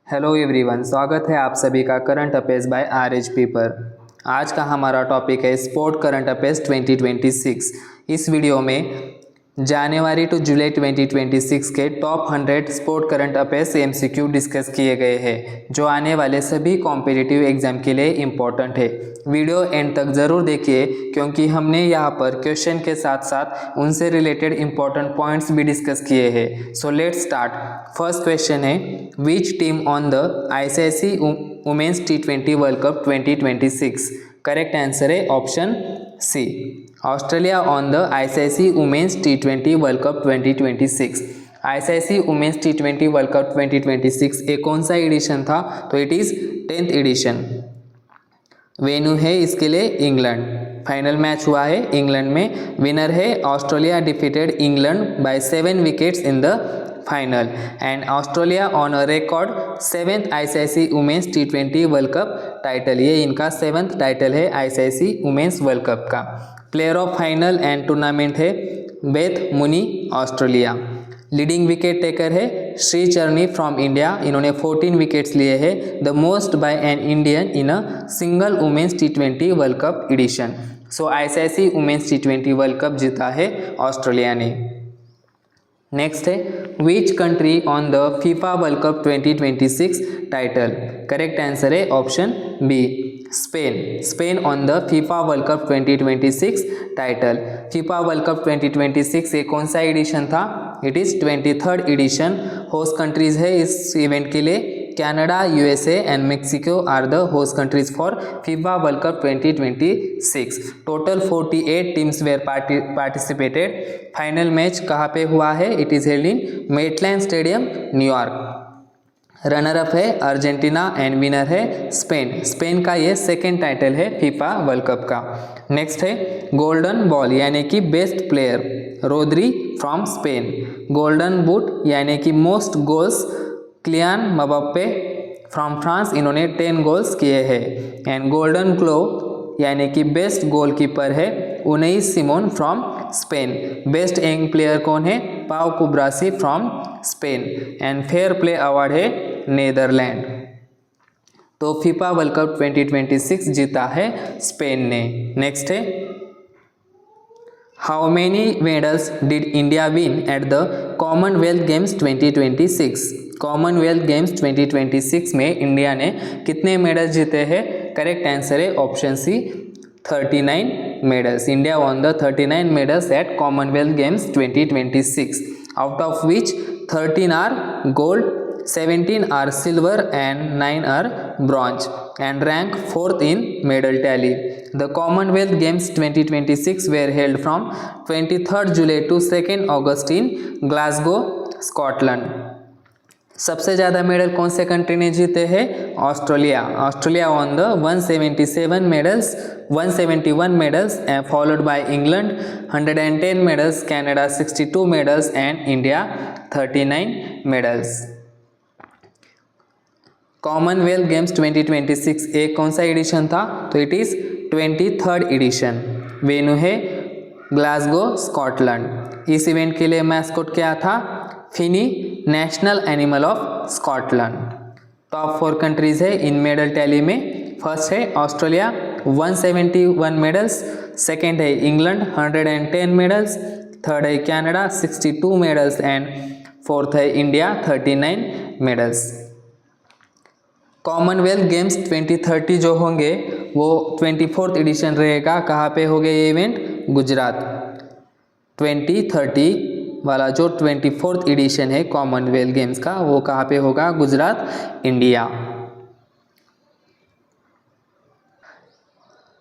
Hello everyone, स्वागत है आप सभी का करंट अफेयर्स बाय RHP पर। आज का हमारा टॉपिक है स्पोर्ट करंट अफेयर्स 2026। इस वीडियो में जनवरी टू जुलाई 2026 के top 100 sport current affairs MCQ discuss किए गए हैं जो आने वाले सभी कॉम्पिटिटिव एग्जाम के लिए इम्पोर्टेंट है। वीडियो एंड तक ज़रूर देखिए क्योंकि हमने यहाँ पर क्वेश्चन के साथ साथ उनसे रिलेटेड इम्पोर्टेंट पॉइंट्स भी डिस्कस किए हैं। So let's start. First question है, which team on the ICC women's T20 world cup 2026? Correct answer है option C, Australia won the ICC women's T20 world cup 2026। ICC women's T20 world cup 2026 ये कौन सा edition था? तो it is 10th addition. Venue है इसके लिए England. Final match हुआ है इंग्लैंड में। विनर है Australia, defeated England by 7 wickets in the final and Australia won a record 7th ICC women's T20 world Cup title. ये इनका 7th टाइटल है ICC वुमेन्स वर्ल्ड कप का। Player of final and tournament है Beth Mooney, Australia. Leading wicket taker है श्री चरनी from India, इन्होंने 14 wickets लिए हैं। The most by an Indian in a single women's T20 world Cup edition. So ICC women's T20 world cup जीता है Australia ने। Next है, which country won the FIFA World cup 2026 title? Correct answer है option B, Spain. Spain won the FIFA World cup 2026 title. FIFA World cup 2026 ये कौन सा edition था? It is 23rd edition. Host countries है इस event के लिए Canada, USA and Mexico are the host countries for FIFA World cup 2026। Total 48 teams were participated. Final match कहाँ पे हुआ है? It is held in MetLife Stadium, New York. Runner up है Argentina and winner है Spain. Spain का ये second title है FIFA World Cup का। नेक्स्ट है गोल्डन बॉल यानी कि best player, Rodri from Spain. Golden boot यानी कि most goals, Kylian मबाप्पे from France, इन्होंने 10 गोल्स किए हैं। एंड गोल्डन ग्लोव यानी कि बेस्ट गोलकीपर है Unai Simon from Spain. Best young player कौन है? Pau Cubarsi from Spain. And fair play award है नेदरलैंड। तो फीफा वर्ल्ड कप 2026 जीता है स्पेन ने। नेक्स्ट है, how many medals did India win at the Commonwealth Games 2026? Commonwealth Games 2026 में India ने कितने मेडल्स जीते हैं? करेक्ट आंसर है option C, 39 medals. India won the 39 medals at Commonwealth Games 2026, out of which 13 are gold, 17 are silver and 9 are bronze, and rank 4th in medal tally. The Commonwealth Games 2026 were held from 23rd July to 2nd August in Glasgow, Scotland. सबसे ज़्यादा medal कौन से कंट्री ने जीते हैं? Australia. Australia won the 171 medals followed by England 110 medals, Canada 62 medals and India 39 medals. Commonwealth Games 2026 एक कौन सा एडिशन था? तो it is 23rd edition. Venue है ग्लासगो, स्कॉटलैंड। इस इवेंट के लिए मैस्कॉट क्या था? Finnie, national animal of Scotland. Top 4 countries है इन मेडल टैली में। फर्स्ट है ऑस्ट्रेलिया 171 मेडल्स, सेकेंड है इंग्लैंड 110 मेडल्स, थर्ड है कनाडा 62 मेडल्स एंड फोर्थ है इंडिया 39 मेडल्स। कॉमनवेल्थ गेम्स 2030 जो होंगे वो 24th एडिशन रहेगा। कहाँ पे होगा ये इवेंट? गुजरात। 2030 वाला जो 24th एडिशन है कॉमनवेल्थ गेम्स का वो कहाँ पे होगा? गुजरात, इंडिया।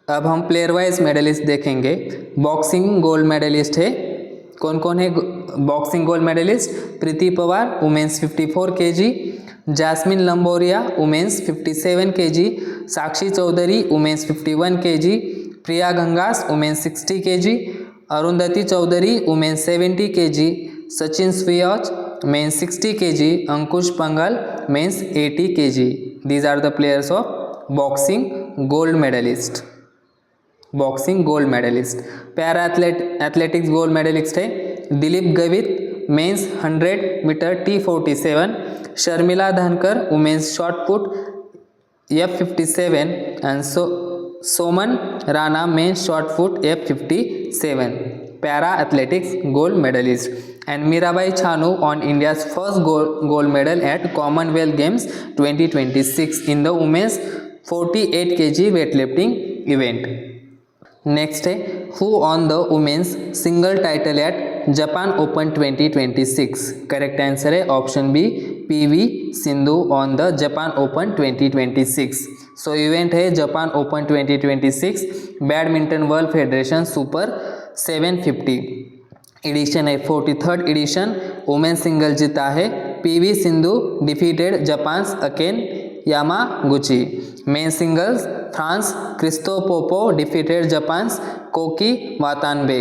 अब हम प्लेयर वाइज मेडलिस्ट देखेंगे। बॉक्सिंग गोल्ड मेडलिस्ट है, कौन कौन है boxing gold medallist? Preeti Pawar women's 54 kg, Jaismine Lamboria women's 57 kg, Sakshi Chaudhary women's 51 kg, Priya Gangas women's 60 kg, Arundhati Chaudhary women's 70 kg, Sachin Siwach men's 60 kg, Ankush Panghal men's 80 kg। These are the players of boxing gold medallist. Boxing gold medallist. Para athletics gold medallist है Dilip Gavit men's 100 metre T47, Sharmila Dhankar women's shot put F57 and Soman Rana men's shot put F57 para athletics gold medalist, and Mirabai Chanu on India's first gold medal at Commonwealth Games 2026 in the women's 48 kg weightlifting event. Next है who won the women's single title at Japan Open 2026. Correct answer है option B PV Sindhu won the Japan Open 2026. So event है Japan Open 2026 Badminton World Federation Super 750 edition है 43rd edition. Women single जीता है PV Sindhu defeated Japan's Akane Yamaguchi. Men singles Frans Kristopopo defeated Japan's Koki Watanabe.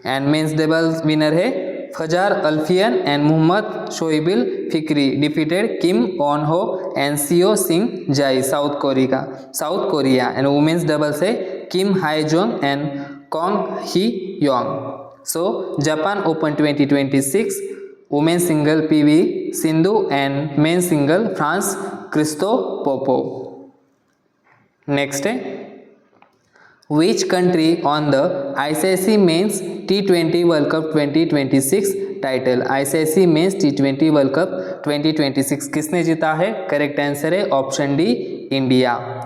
And men's doubles winner है Fajar Alfian and Mohammad शोइबिल Fikri defeated Kim Won Ho and Seo Seung Jae South Korea. And women's doubles है Kim Hye Jeong and Kong Hee Yong. So Japan Open 2026 women single PV Sindhu and men single Frans Kristopopo. Next है which country won the ICC men's T20 world cup 2026 title. ICC men's T20 world cup 2026 किसने जीता है? Correct answer है option D India.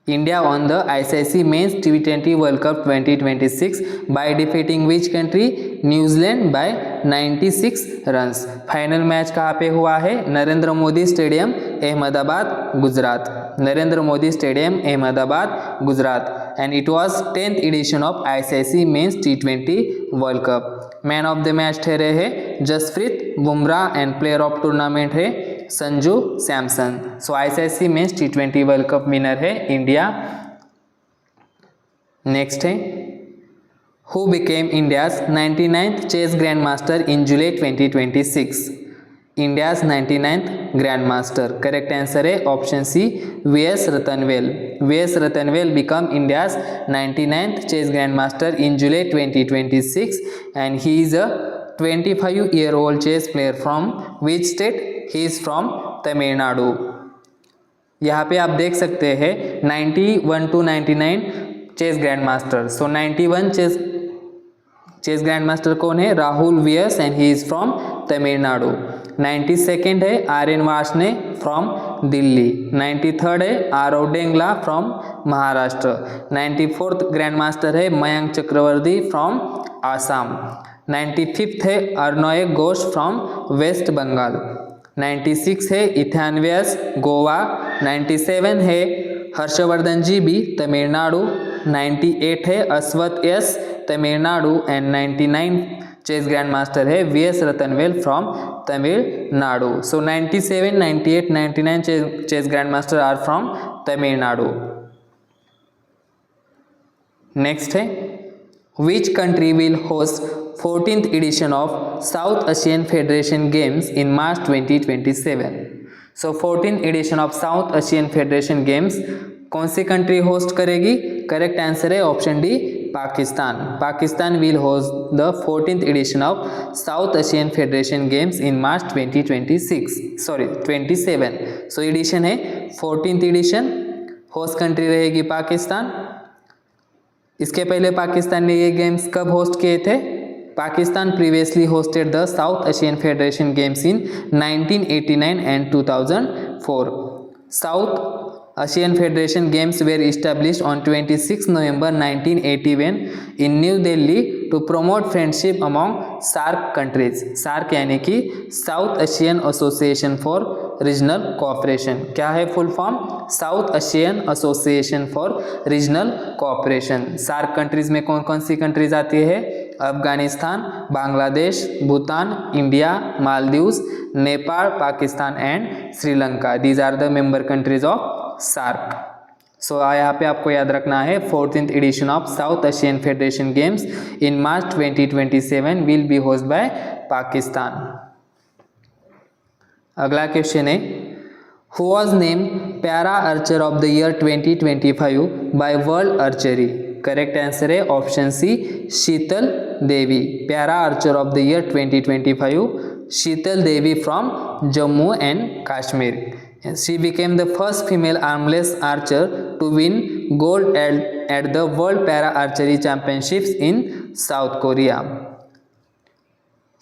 India on the ICC Men's T20 World Cup 2026 by defeating which country? New Zealand by 96 runs. Final match कहाँ पे हुआ है? Narendra Modi stadium Ahmedabad Gujarat. Narendra Modi stadium Ahmedabad Gujarat. And it was 10th edition of ICC Men's T20 world cup. Man of the match ठहरे है Jasprit Bumrah and player of tournament है Sanju Samson. So ICC men's T20 world cup winner है India. Next है who became India's 99th chess grand master in July 2026. India's 99th grand master. Correct answer है option C VS Rathnavel. VS Rathnavel become India's 99th chess grand master in July 2026 and he is a 25-year-old chess player from which state? He is from Tamil Nadu. यहाँ पे आप देख सकते हैं 91 to 99 chess grand master. So 91 chess grand master कौन है? Rahul VS and he is from Tamil Nadu. 92nd है RN Varshney from Delhi. 93rd है Aarav Dengla from Maharashtra. 94th grand master है मयंक चक्रवर्ती फ्रॉम आसाम. 95th है अर्नोय घोष फ्रॉम वेस्ट बंगाल. 96 है इथान व्यास गोवा. 97 है हर्षवर्धन GB तमिलनाडु. 98 है Ashwath S Tamil Nadu. And 99 chess grand master है VS Rathnavel from Tamil Nadu. So 97, 98, 99 chess grand master are from Tamil Nadu. Next है which country will host 14th edition of South Asian Federation Games in March 2027. So 14th edition of South Asian Federation Games कौन सी country host करेगी? Correct answer है option D Pakistan. Pakistan will host the 14th edition of South Asian Federation Games in March 27. So addition है 14th addition. Host country रहेगी पाकिस्तान. इसके पहले पाकिस्तान ने ये गेम्स कब होस्ट किए थे? Pakistan previously hosted the South Asian federation games in 1989 and 2004. South Asian Federation Games were established on 26 November 1981 in New Delhi to promote friendship among SAARC countries. SAARC यानी कि South Asian Association for Regional Cooperation. क्या है full form? South Asian Association for Regional Cooperation. SAARC countries में कौन कौन सी countries आती है? Afghanistan, Bangladesh, Bhutan, India, Maldives, Nepal, Pakistan and Sri Lanka. These are the member countries of SAARC. सो यहाँ पे आपको याद रखना है 14th addition of south Asian federation games in March 2027 will be host bye Pakistan. अगला क्वेश्चन है who was name para archer of the year 2025 by World Archery. Correct answer है option C Sheetal Devi. Para archer of the year 2025 Sheetal Devi from Jammu and Kashmir. She became the first female armless archer to win gold at the World Para Archery Championships in South Korea.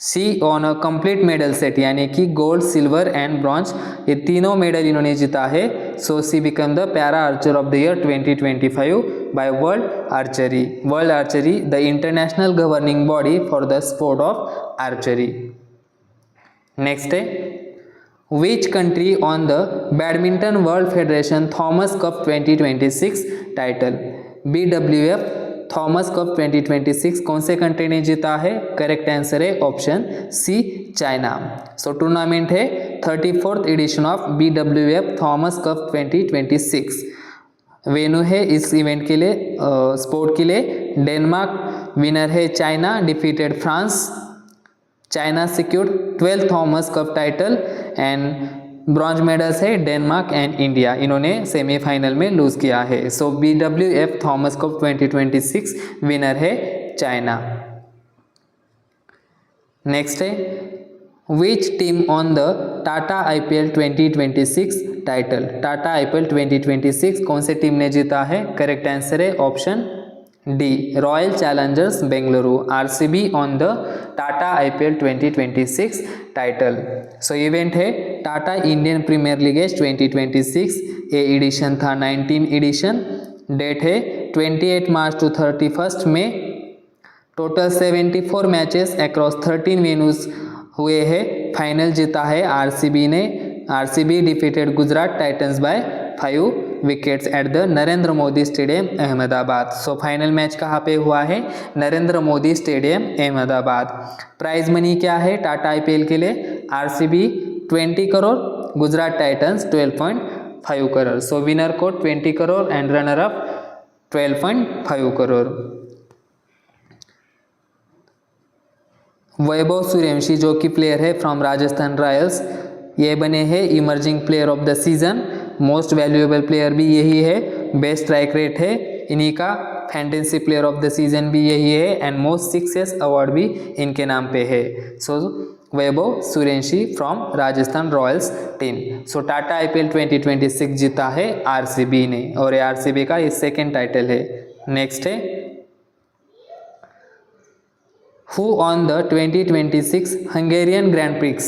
She won a complete medal set, यानी कि gold, silver and bronze, ये तीनों medal इन्होंने जीता है. So she become the para archer of the year 2025 by World Archery, the international governing body for the sport of archery. Next है, which country won the Badminton World Federation Thomas Cup 2026 title. BWF Thomas Cup 2026 कौन से कंट्री ने जीता है? Correct answer है option C, China. So tournament है 34th edition of BWF Thomas Cup 2026. Venue है इस इवेंट के लिए, स्पोर्ट के लिए डेनमार्क. विनर है China, defeated France. China secured 12th Thomas cup title and bronze medals है डेनमार्क एंड इंडिया. इन्होंने सेमीफाइनल में लूज किया है. सो BWF थॉमस कप 2026 विनर है चाइना. नेक्स्ट है, which team on the Tata IPL 2026 title. Tata IPL 2026 कौन से टीम ने जीता है? करेक्ट आंसर है option D, royal challengers Bengaluru. RCB on the Tata IPL 2026 title. So event है टाटा इंडियन प्रीमियर लीग 2026. ये एडिशन था 19 एडिशन. डेट है 28 March to 31 May. Total 74 matches across 13 venues हुए हैं. फाइनल जीता है RCB ने. RCB defeated Gujarat Titans by 5 wickets at the Narendra Modi stadium Ahmedabad. So final match कहाँ पे हुआ है? Narendra Modi stadium Ahmedabad. Prize money क्या है टाटा IPL के लिए? RCB 20 crore, Gujarat Titans 12.5 crore. So winner को 20 crore and runner up 12.5 crore. Vaibhav Suryavanshi जो कि प्लेयर है फ्रॉम राजस्थान रॉयल्स, ये बने हैं emerging player of the season. Most valuable player भी यही है. बेस्ट स्ट्राइक रेट है इन्हीं का. Fantasy player of the season भी यही है एंड मोस्ट सक्सेस अवार्ड भी इनके नाम पे है. So Vaibhav Suryavanshi from Rajasthan Royals team. So Tata IPL 2026 जीता है RCB ने और ये RCB का ये सेकेंड टाइटल है. नेक्स्ट है, who won the 2026 Hungarian Grand Prix.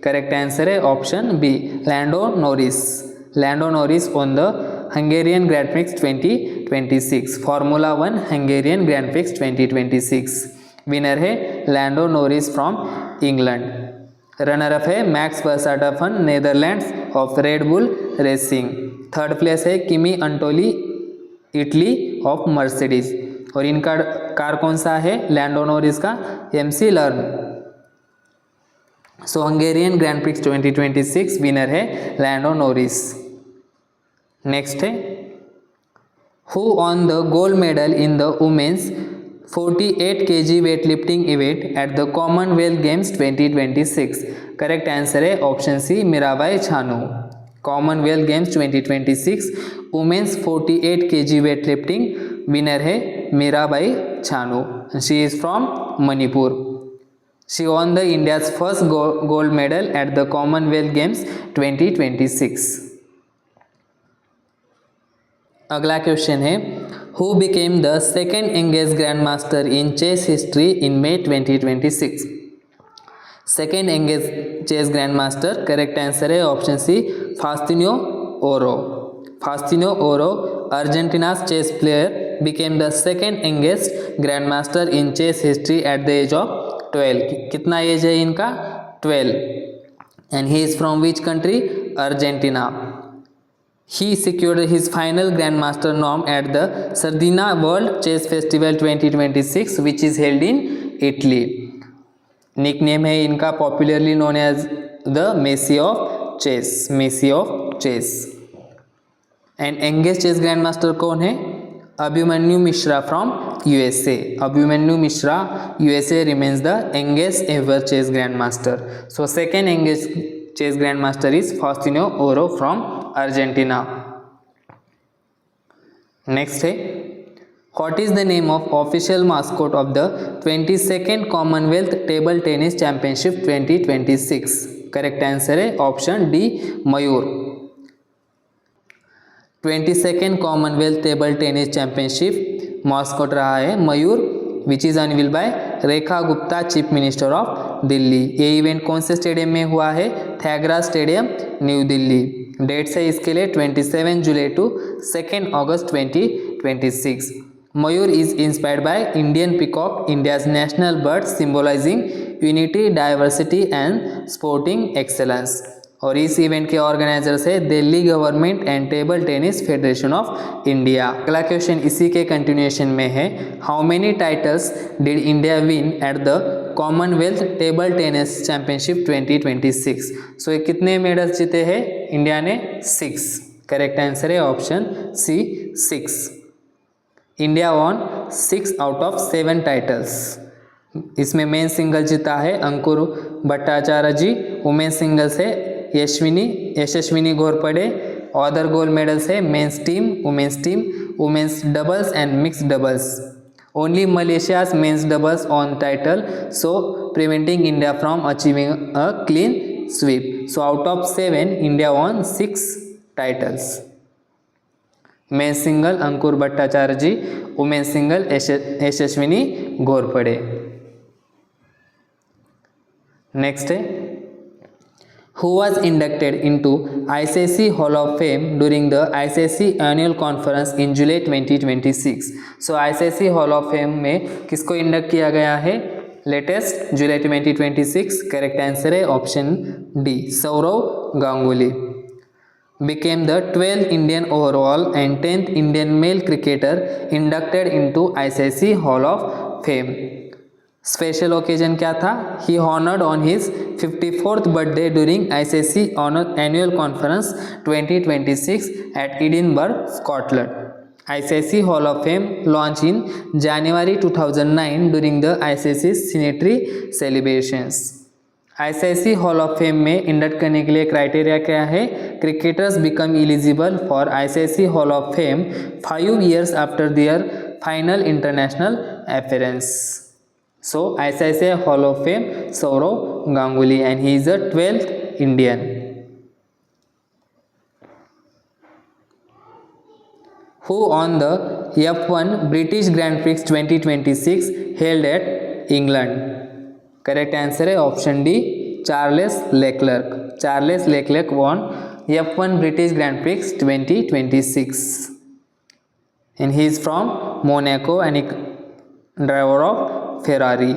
Correct answer है option B, Lando Norris won the Hungarian Grand prix 2026. Formula 1 Hungarian Grand prix 2026. Winner है Lando Norris from England. Runner up है Max Verstappen Netherlands of Red Bull Racing. Third place है Kimi अंटोली Italy of Mercedes. और इनका car कौन सा है Lando Norris का? MC Laren. So Hungarian Grand prix 2026 winner है लैंडो नॉरिस. नेक्स्ट है, who won the gold medal in the women's 48 kg weight lifting event at the Commonwealth Games 2026. Correct answer है option C, Mirabai Chanu. Commonwealth Games 2026 women's 48 kg weight lifting winner है Mirabai Chanu. She is from Manipur. She won the India's first gold medal at the Commonwealth Games 2026. अगला question है, who became the second youngest grandmaster in chess history in May 2026. Second youngest chess grandmaster. Correct answer है option सी, फास्तिनो ओरो. Argentina's chess player became the second youngest grandmaster in chess history at the age of 12. कितना as है इनका? 12. And he is from which country? Argentina. He secured his final grand master norm at the Sardinia World Chess Festival 2026 which is held in Italy. Nick name है इनका popularly known as the Messi of chess. And youngest chess grand master कौन है? Abhimanyu Mishra from USA. Abhimanyu Mishra USA remains the youngest ever chess grandmaster. So second youngest chess grandmaster is Faustino Oro from Argentina. Next है, What is the name of official mascot of the 22nd Commonwealth Table Tennis Championship 2026? Correct answer है option D Mayur. 22nd Commonwealth table tennis Championship mascot रहा है Mayur, which is unveil by Rekha Gupta, chief minister of Delhi. ये इवेंट कौन से stadium में हुआ है? Thyagraj Stadium, New Delhi. Dates है इसके लिए 27 July to 2 August 2026। Mayur is inspired by Indian peacock, India's national bird, symbolising unity, diversity and sporting excellence. और इस इवेंट के ऑर्गेनाइजर्स है Delhi government and table tennis federation of India. अगला क्वेश्चन इसी के कंटिन्यूएशन में है, how many titles did India win at the Commonwealth table tennis championship 2026? सो ये कितने मेडल्स जीते हैं इंडिया ने? 6। करेक्ट आंसर है option C 6। India won 6 out of 7 titles. इसमें मेन सिंगल जीता है अंकुर भट्टाचार्य जी, वुमेन सिंगल्स है Yashaswini Ghorpade, other gold medals है men's team, women's doubles and mix doubles. Only Malaysia's men's doubles won title, so preventing India from achieving a clean sweep. So out of 7 India won 6 titles. Men single Ankur Bhattacharya ji, women single Yashaswini Ghorpade. Next है, who was inducted into ICC Hall of Fame during the ICC Annual Conference in July 2026? So ICC Hall of Fame में किसको induct किया गया है latest July 2026? Correct answer है option D Sourav Ganguly. became the 12th Indian overall and 10th Indian male cricketer inducted into ICC Hall of Fame. Special occasion क्या था? He honoured on his 54th birthday during ICC annual conference 2026 at Edinburgh, Scotland. ICC Hall of Fame launch in January 2009 during the ICC centenary celebrations. ICC Hall of Fame में induct करने के लिए criteria क्या है? Cricketers become eligible for ICC Hall of Fame 5 years after their final international appearance. So ICC Hall of Fame Sourav Ganguly and he is the 12th Indian. Who won the F1 British Grand Prix 2026 held at England? Correct answer है option D Charles Leclerc. Charles Leclerc won F1 British Grand Prix 2026 and he is from Monaco and driver of Ferrari.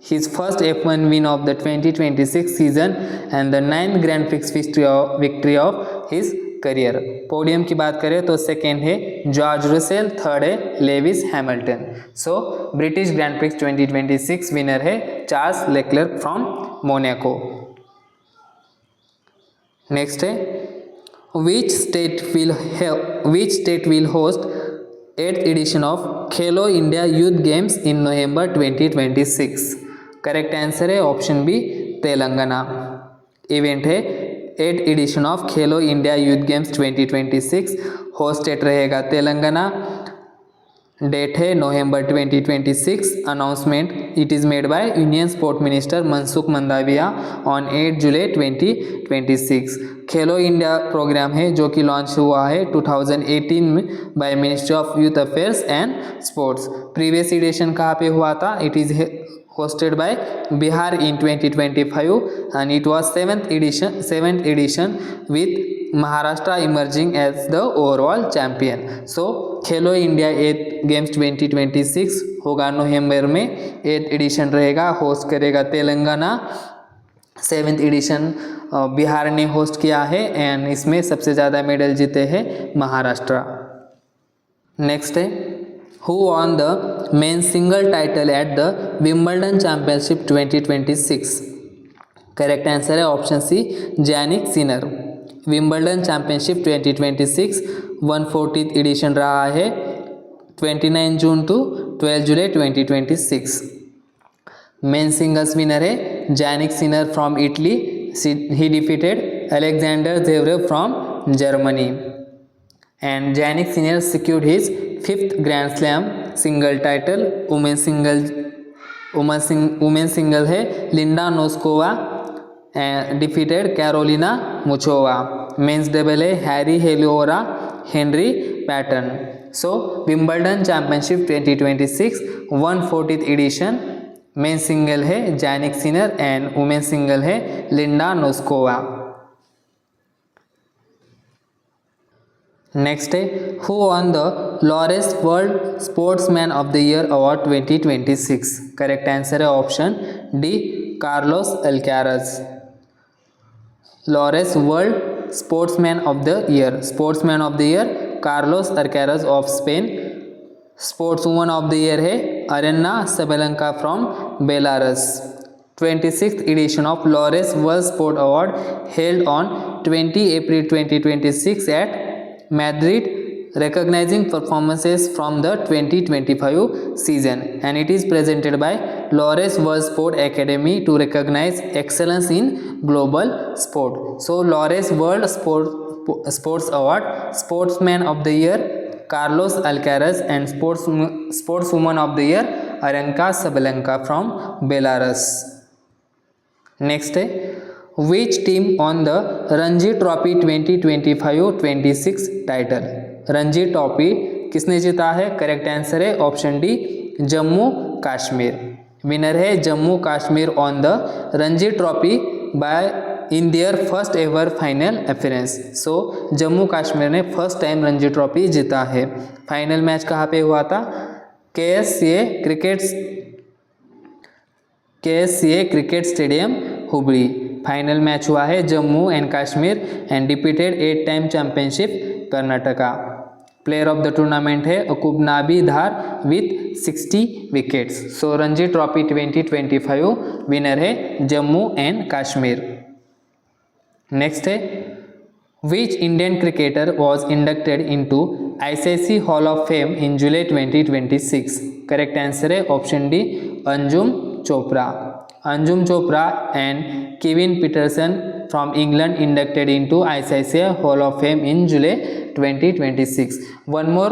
His first F1 win of the 2026 season and the 9th Grand Prix victory of his career. Podium की बात करें तो second है George Russell, third है Lewis Hamilton. So British Grand prix 2026 winner है Charles Leclerc from Monaco. Next है, which state will host 8th edition of Khelo India Youth Games in November 2026? Correct answer है option B Telangana. Event है 8th edition of Khelo India Youth Games 2026, hosted रहेगा Telangana. Date है November 2026। Announcement it is made by union sport minister Mansukh Mandaviya on 8 July 2026। Khelo India programme है जो कि launch हुआ है 2018 में by ministry of youth affairs and sports. Previous edition कहाँ पे हुआ था? It is hosted by Bihar in 2025 and it was 7th edition with Maharashtra emerging as the overall champion. So Khelo India 8 games 2026 होगा नवंबर में, 8th addition रहेगा, host करेगा Telangana. 7th addition Bihar ने host किया है एंड इसमें सबसे ज़्यादा मेडल जीते हैं महाराष्ट्र। नेक्स्ट है, who won the men's single title at the Wimbledon Championship 2026? Correct answer है option C Jannik Sinner. Wimbledon Championship 2026 140th edition रहा है 29 June to 12 July 2026। Men singles winner है Jannik Sinner from Italy, he defeated Alexander Zverev from Germany and Jannik Sinner secured his 5th Grand Slam single title, women single है Linda Noskova defeated Carolina Muchova. Men's double है Harry Heliovaara Henry Patten. So Wimbledon Championship 2026 140th edition. Men single है Jannik Sinner and women single है Linda Noskova. Next है who won the Laureus World Sportsman of the Year Award 2026. Correct answer है option D Carlos Alcaraz. Laureus World Sportsman of the Year, sportsman of the year Carlos Alcaraz of Spain. Sportswoman of the year है Aryna Sabalenka from Belarus. 26th edition of Laureus World Sport Award held on 20 April 2026 at Madrid, recognizing performances from the 2025 season, and it is presented by Laureus World Sport Academy to recognize excellence in global sport. So Laureus World Sports Award, Sportsman of the Year Carlos Alcaraz and Sportswoman of the Year Aranka Sabalenka from Belarus. Next है which team on the Ranji Trophy 2025-26 title. Ranji Trophy किसने जीता है? Correct answer है option D Jammu Kashmir. Winner है Jammu Kashmir won the Ranji Trophy by in their first ever final appearance. So Jammu Kashmir ने first time Ranji trophy जीता है. Final match कहाँ पे हुआ था? KSCA cricket stadium Hubli. Final match हुआ है Jammu and Kashmir and डिपीटेड 8 time championship Karnataka. Player of the tournament है अकुबनाबी धार with 60 wickets. So Ranji trophy 2025 winner है जम्मू एंड कश्मीर. नेक्स्ट है which Indian cricketer was inducted into ICICI hall of fame in July 2026. Correct answer है option D Anjum Chopra. Anjum Chopra and Kevin Pietersen from England inducted into ICICI hall of fame in July 2026. One more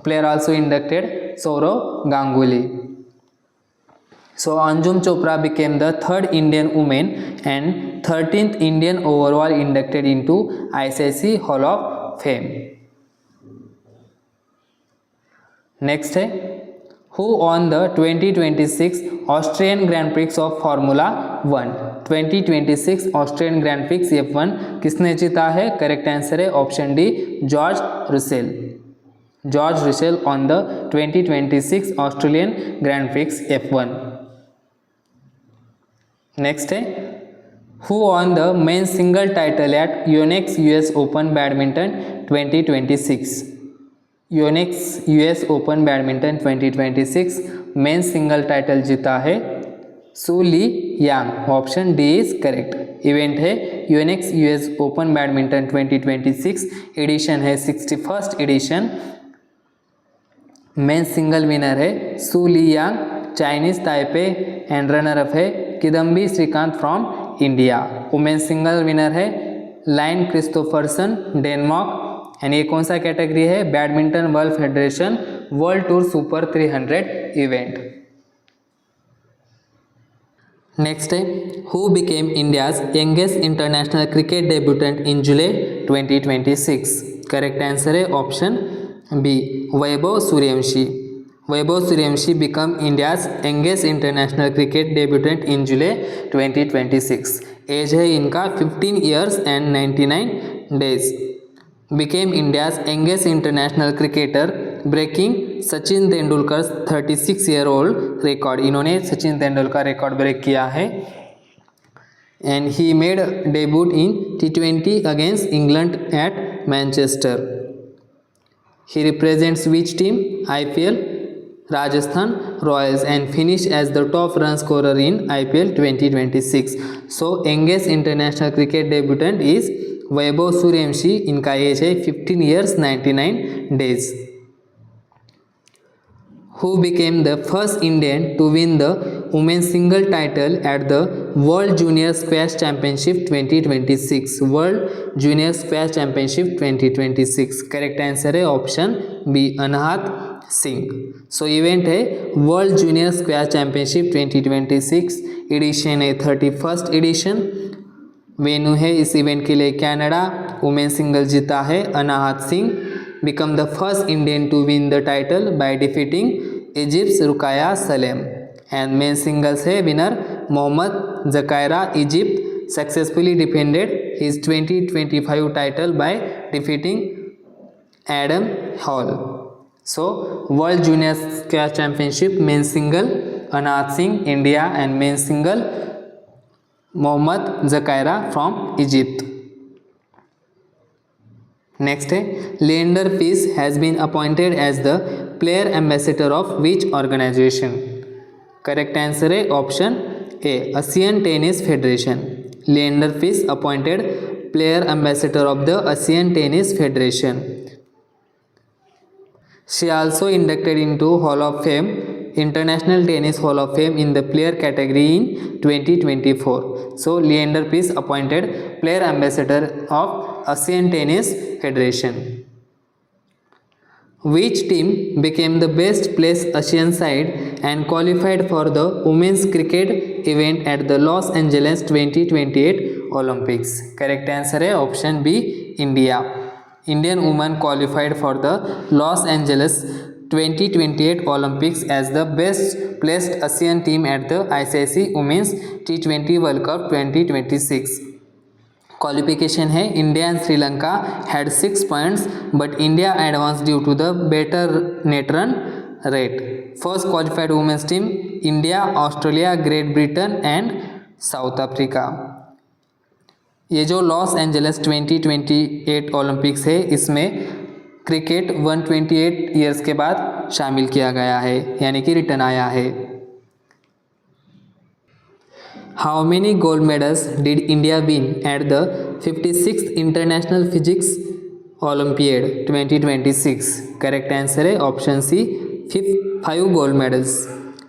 player also inducted, Sourav Ganguly. So Anjum Chopra became the third Indian woman and 13th Indian overall inducted into ICICI Hall of Fame. Next है who won the 2026 Austrian Grand Prix of Formula 1. 2026 Austrian Grand Prix F1 किसने जीता है? Correct answer है option D George Russell. George Russell won the 2026 Australian Grand Prix F1. Next है who won the men single title at Yonex US Open badminton 2026. Yonex US Open badminton 2026 men single title जीता है Su Li Yang. Option D is correct. Event है Yonex US Open badminton 2026. Edition है 61st edition. Men single winner है Su Li Yang Chinese Taipei and runner up है Kidambi Srikanth from India. Women single winner है Line Christophersen Denmark. And ये कौन सा category है? Badminton World Federation World Tour Super 300 event. Next है who became India's youngest international cricket debutant in July 2026. Correct answer है option B Vaibhav Suryavanshi. Vaibhav Suryavanshi become India's youngest international cricket debutant in July 2026. Age है इनका 15 years and 99 days. Became India's youngest international cricketer, breaking Sachin Tendulkar 36-year-old record. इन्होंने Sachin Tendulkar record break किया है. And he made debut in T20 against England at Manchester. He represents which team? IPL Rajasthan Royals and finished as the top run scorer in IPL 2026. So youngest international cricket debutant is Vaibhav Suryavanshi. इनका as है 15 years 99 days. Who became the first Indian to win the women's single title at the World Junior Squash Championship 2026. World Junior Squash Championship 2026. Correct answer है option B Anahat Singh. So event है World Junior Squash Championship 2026, edition है 31st addition. Venue है इस event के लिए Canada. Women single जीता है Anahat Singh, became the first Indian to win the title by defeating Egypt Rukaya Salem. And men singles है winner Mohamed Zakaria. Egypt successfully defended his 2025 title by defeating Adam Hall. So World Junior Squash Championship men's single Anat Singh India and men's single Mohammad Zakaira from Egypt. Next है Leander Paes has been appointed as the player ambassador of which organization? Correct answer है option A ASEAN Tennis Federation. Leander Paes appointed player ambassador of the ASEAN Tennis Federation. She also inducted into Hall of Fame, International Tennis Hall of Fame in the player category in 2024. So Leander Paes appointed player ambassador of ASEAN Tennis Federation. Which team became the best placed Asian side and qualified for the women's cricket event at the Los Angeles 2028 Olympics? Correct answer है option B India. Indian women qualified for the Los Angeles 2028 Olympics as the best placed Asian team at the ICC Women's T20 World Cup 2026. Qualification है India and Sri Lanka had 6 points but India advanced due to the better net run rate. First qualified women's team India, Australia, Great Britain and South Africa. ये जो Los Angeles 2028 Olympics है इसमें cricket 128 years के बाद शामिल किया गया है, यानी कि रिटर्न आया है. How many gold medals did India win at the 56th International Physics Olympiad 2026? Correct answer है option C 5 gold medals.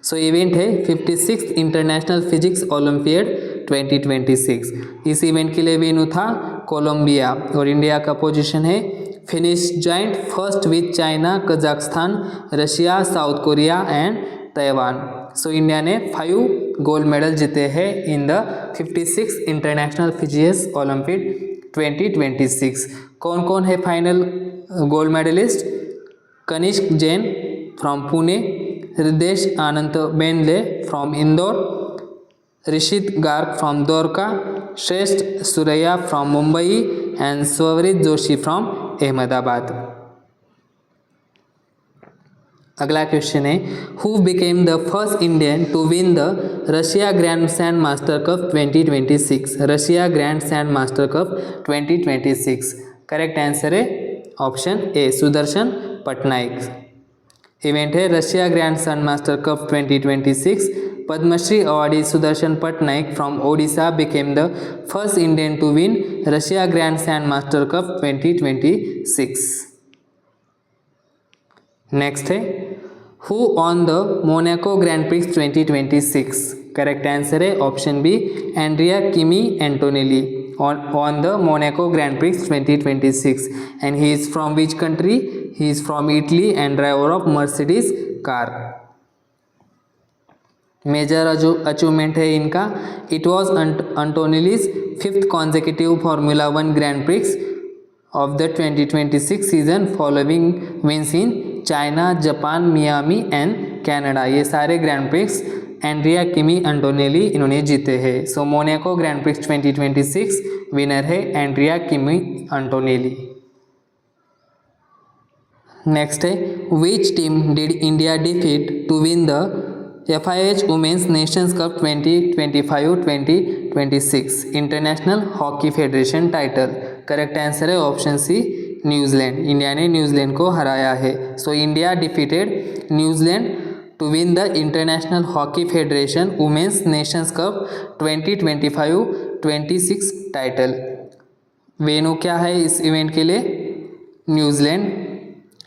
So event है 56th इंटरनेशनल फिजिक्स ओलंपियाड 2026. इस इवेंट के लिए वेन्यू था कोलंबिया और इंडिया का पोजीशन है finish joint first with China, Kazakhstan, Russia, South Korea and Taiwan. So India ने 5 गोल्ड मेडल जीते हैं in the 56 International Physics Olympiad 2026. कौन कौन है final gold medalist? Kanishk Jain from Pune, Hridesh Anand Bendle from Indore, Rishit Garg from Dwarka, Shreshth Suraiya from Mumbai and Swarit Joshi from Ahmedabad. अगला question है who became the first Indian to win the Russia grand sand master cup 2026? Russia grand sand master cup 2026. Correct answer है option ए Sudarshan Patnaik. Event है Russia grand sand master cup 2026. Padmashri awardee Sudarshan Patnaik from Odisha became the first Indian to win Russia grand sand master cup 2026. Next है who won the Monaco grand prix 2026? Correct answer है option B Andrea Kimi Antonelli on the Monaco grand prix 2026 and he is from which country? He is from Italy and driver of Mercedes car. Major achievement है इनका it was Antonelli's 5th consecutive Formula 1 Grand Prix of the 2026 season following wins in China, Japan, Miami and Canada. ये सारे grand prix Andrea Kimi Antonelli इन्होंने जीते हैं. So Monaco grand prix 2026 winner है Andrea Kimi Antonelli. Next है which team did India defeat to win the FIH women's nations cup 2025-2026 international hockey federation title? Correct answer है option C New Zealand. India ने New Zealand को हराया है. So India defeated New Zealand to win the international hockey federation women's nations cup 2025-26 title. Venue क्या है इस event के लिए? New Zealand.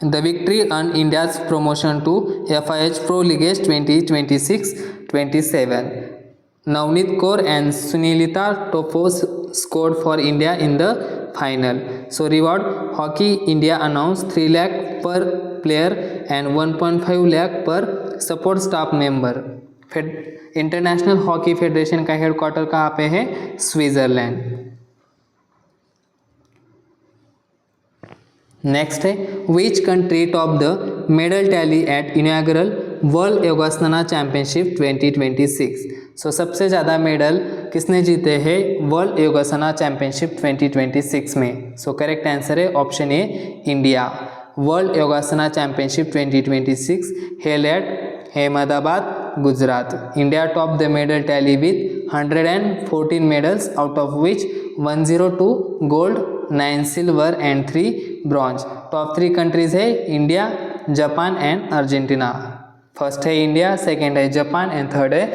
The victory earned India's promotion to FIH Pro League 2026-27. Navneet Kaur and Sunilita Topos scored for India in the final. So reward Hockey India announced 3 lakh per player and 1.5 lakh per support staff member. International hockey federation का headquarter कहाँ पे है? Switzerland. Next है which country top the medal tally at inaugural world Yogasana championship 2026. सो सबसे ज़्यादा medal किसने जीते हैं वर्ल्ड योगासना चैंपियनशिप 2026 में? सो करेक्ट आंसर है option A India. World Yogasana championship 2026 held at Ahmedabad, Gujarat. India topped the medal tally with 114 medals, out of which 102 gold, 9 silver and 3 bronze. Top 3 countries है India, Japan and Argentina. First है India, second है Japan and third है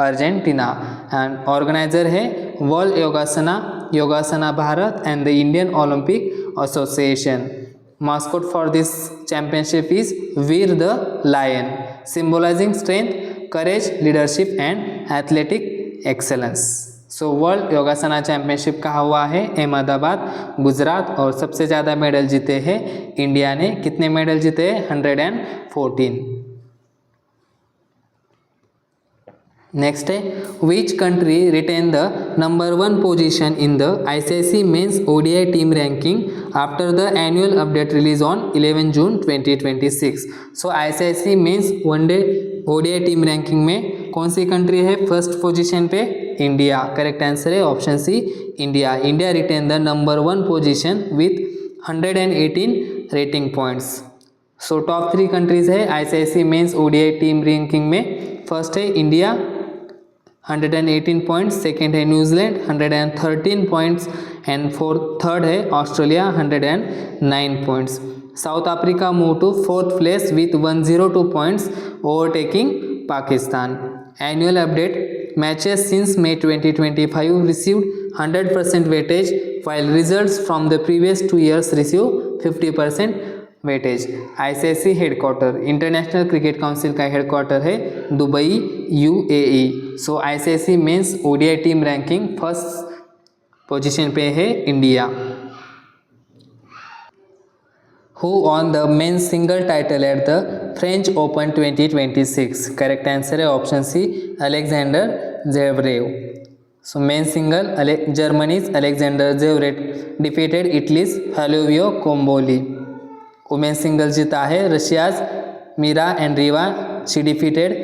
Argentina. And organiser है World Yogasana Bharat and the Indian Olympic Association. Mascot for this championship is Veer the Lion, symbolizing strength, courage, leadership and athletic excellence. So world Yogasana championship कहाँ हुआ है? अहमदाबाद, गुजरात. और सबसे ज़्यादा medal जीते हैं इंडिया ने. कितने मेडल जीते हैं? 114. नेक्स्ट है which country retain the number 1 position in the ICC men's ODI team ranking after the annual update release on 11 June 2026. So ICC men's one day ODI team ranking में कौन सी कंट्री है first position पे? India. Correct answer है option C India. India retain the number 1 position with 118 rating points. So top 3 countries है ICC men's ODI team ranking में. First है India 118 points, second है न्यूजीलैंड 113 पॉइंट्स एंड थर्ड है Australia 109 points. South Africa move to 4th place with 102 points overtaking Pakistan. Annual update matches since May 2025 received 100% weightage while results from the previous 2 years received 50% weightage. ICC headquarter international cricket council का headquarter है Dubai, UAE. So ICC men's ODI team ranking first position पे है India. Who won the men's single title at the French Open 2026? Correct answer है option C Alexander Zverev. So men's single Germany's Alexander Zverev defeated Italy's Flavio Cobolli. Women's single जीता है Russia's Mirra Andreeva. She defeated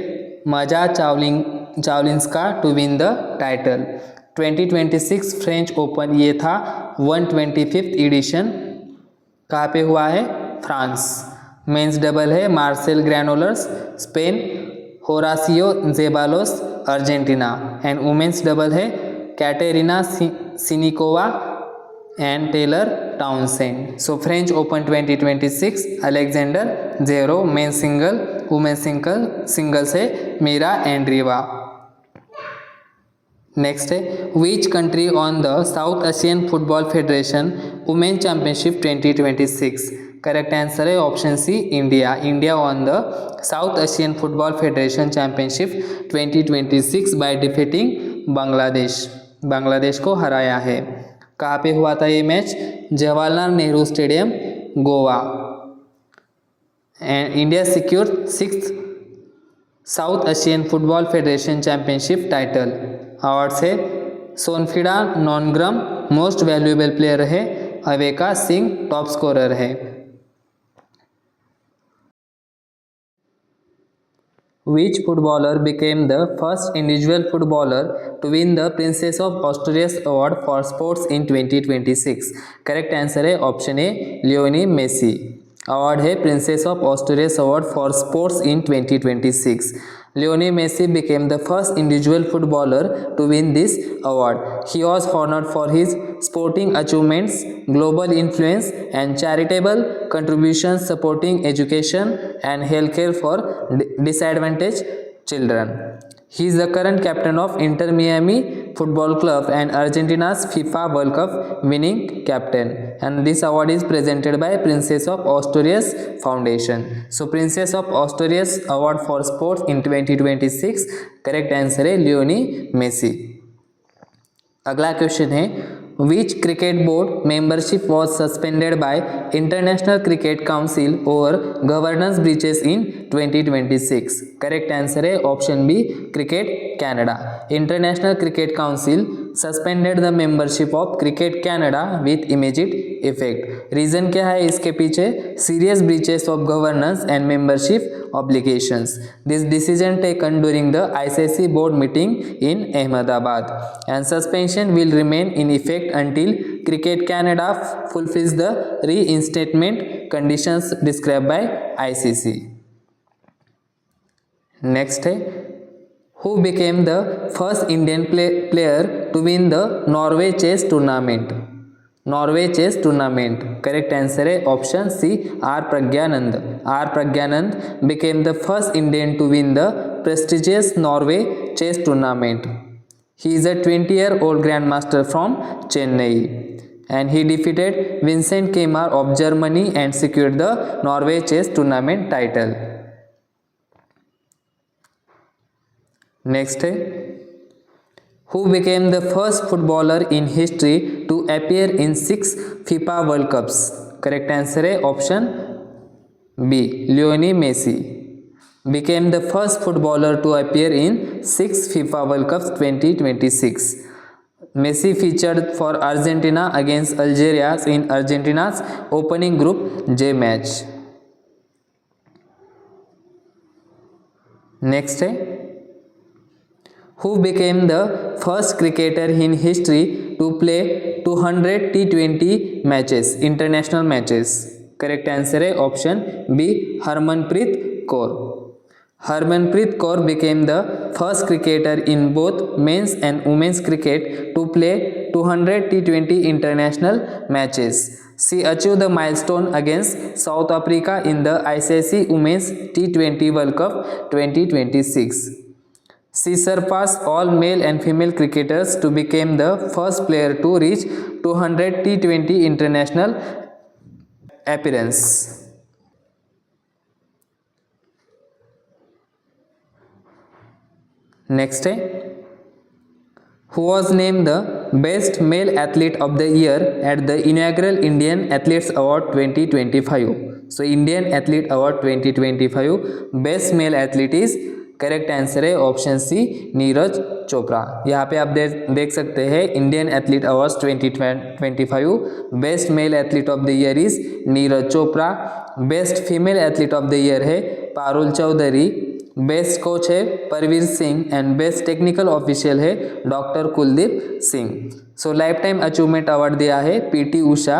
Maja Chwalinska to win the title. 2026 French Open ये था 125th addition. कहाँ पे हुआ है? France. Men's double है Marcel Granollers Spain, Horacio Zeballos Argentina. And women's double है Katerina Siniakova and Taylor Townsend. So French Open 2026 Alexander Zverev. Men single women single से Mirra Andreeva. Next है which country won the South Asian Football Federation women championship 2026? Correct answer है option C India. India won the South Asian Football Federation Championship 2026 by defeating Bangladesh. Bangladesh को हराया है. कहाँ पे हुआ था ये match? Jawaharlal Nehru stadium, Goa. And India secure 6th south Asian Football Federation championship title. Awards है सोनफिडा नॉनग्रम मोस्ट वैल्यूएबल प्लेयर है, अवेका सिंह टॉप स्कोरर है. Which footballer became the first individual footballer to win the Princess of Asturias Award for Sports in 2026? Correct answer है option A Lionel Messi. Award है Princess of Asturias Award for Sports in 2026. Lionel Messi became the first individual footballer to win this award. He was honored for his sporting achievements, global influence, and charitable contributions supporting education and healthcare for disadvantaged children. He is the current captain of Inter Miami Football Club and Argentina's FIFA World Cup winning captain. And this award is presented by Princess of Asturias Foundation. So Princess of Asturias Award for Sports in 2026 correct answer है Leone Messi. अगला question है Which cricket board membership was suspended by International Cricket Council over governance breaches in 2026? Correct answer है option B cricket Canada. International Cricket Council suspended the membership of Cricket Canada with immediate effect. Reason क्या है इसके पीछे? Serious breaches of governance and membership obligations. This decision taken during the ICC board meeting in Ahmedabad, and suspension will remain in effect until Cricket Canada fulfills the reinstatement conditions described by ICC. Next है, who became the first Indian player to win the Norway Chess Tournament? Norway Chess Tournament. Correct answer है option C R Praggnanandhaa. R Praggnanandhaa became the first Indian to win the prestigious Norway chess tournament. He is a 20-year-old grandmaster from Chennai, and he defeated Vincent Kemar of Germany and secured the Norway chess tournament title. Next है, who became the first footballer in history to appear in 6 FIFA World Cups? Correct answer है option B Lionel Messi. Became the first footballer to appear in 6 FIFA World Cups 2026. Messi featured for Argentina against Algeria in Argentina's opening Group J match. Next है, who became the first cricketer in history to play 200 T20 matches, international matches? Correct answer है option B Harmanpreet Kaur. Harmanpreet Kaur became the first cricketer in both men's and women's cricket to play 200 T20 international matches. She achieved the milestone against South Africa in the ICC Women's T20 World Cup 2026. She surpassed all male and female cricketers to become the first player to reach 200 T20 international appearance. Next है, who was named the best male athlete of the year at the inaugural Indian Athletes Award 2025? So Indian Athlete Award 2025 best male athlete is correct answer है option C Neeraj Chopra. यहाँ पे आप देख सकते हैं Indian athlete awards 2025. Best male athlete of the year is Neeraj Chopra. Best female athlete of the year है Parul Chaudhary. Best coach है Parveer Singh and best technical official है doctor Kuldeep Singh. So life time achievement award दिया है PT Usha,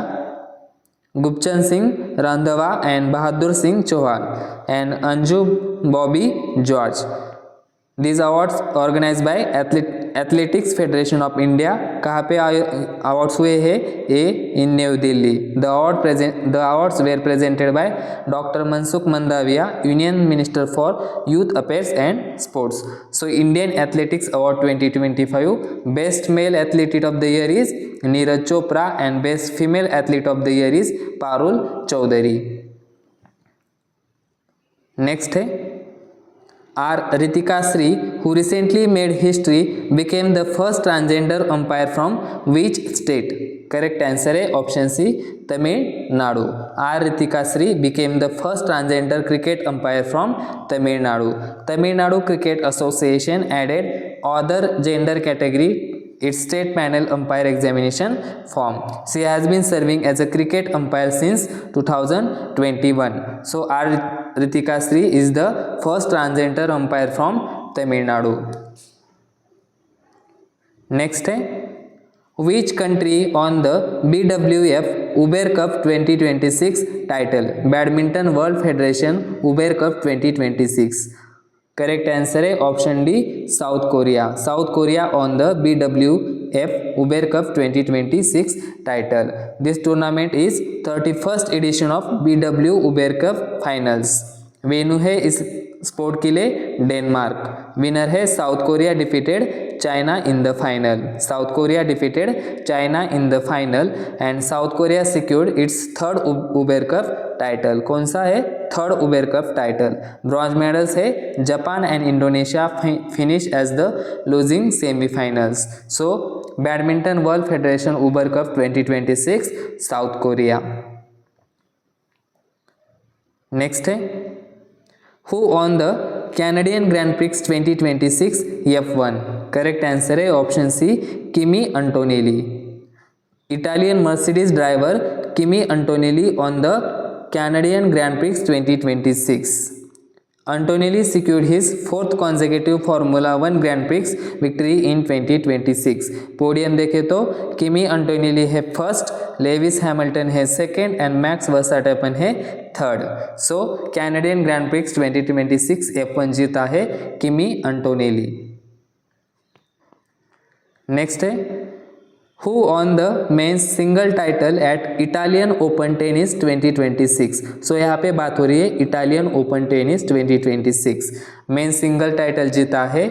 Gurbachan Singh Randhawa and Bahadur Singh Chauhan and Anju Bobby George. These awards organized by Athletics Federation of India. कहाँ पे अवार्ड्स हुए हैं? Uh in New Delhi. The awards were presented by doctor Mansukh Mandaviya, Union Minister for Youth affairs and Sports. So Indian athletics award 2025 best male athlete of the year is Neeraj Chopra and best female athlete of the year is Parul Chaudhary. Next है R. Ritika Sri, who recently made history, became the first transgender umpire from which state? Correct answer है option C Tamil Nadu. R. Ritika Sri became the first transgender cricket umpire from Tamil Nadu. Tamil Nadu Cricket Association added other gender category its state panel umpire examination form. She has been serving as a cricket umpire since 2021. So R. Ritika Sri is the first transgender umpire from Tamil Nadu. Next है, which country on the BWF Uber Cup 2026 title? Badminton World Federation Uber Cup 2026. Correct answer है option D South Korea. South Korea won the BWF Uber Cup 2026 title. This tournament is 31st edition of BW Uber Cup finals. Venue है इस sport के लिए Denmark. Winner है South Korea defeated China in the final. South Korea defeated China in the final and South Korea secured its third Uber Cup title. कौन सा है? Third Uber Cup title. Bronze medals है Japan and Indonesia finish as the losing semifinals. So Badminton World Federation Uber Cup 2026 South Korea. Next है who won the Canadian Grand prix 2026 F1। Correct answer है option C Kimi Antonelli. Italian Mercedes driver Kimi Antonelli won the Canadian Grand prix 2026। Antonelli secured his fourth consecutive Formula 1 Grand Prix victory in 2026। Podium देखें तो किमी अंटोनेली है first, Lewis Hamilton है second and max Verstappen है third. सो Canadian Grand prix 2026 F1 जीता है Kimi अंटोनेली। Next है Who on the men's single title at Italian Open Tennis 2026। So यहाँ पे बात हो रही है Italian open tennis 2026। Men single title जीता है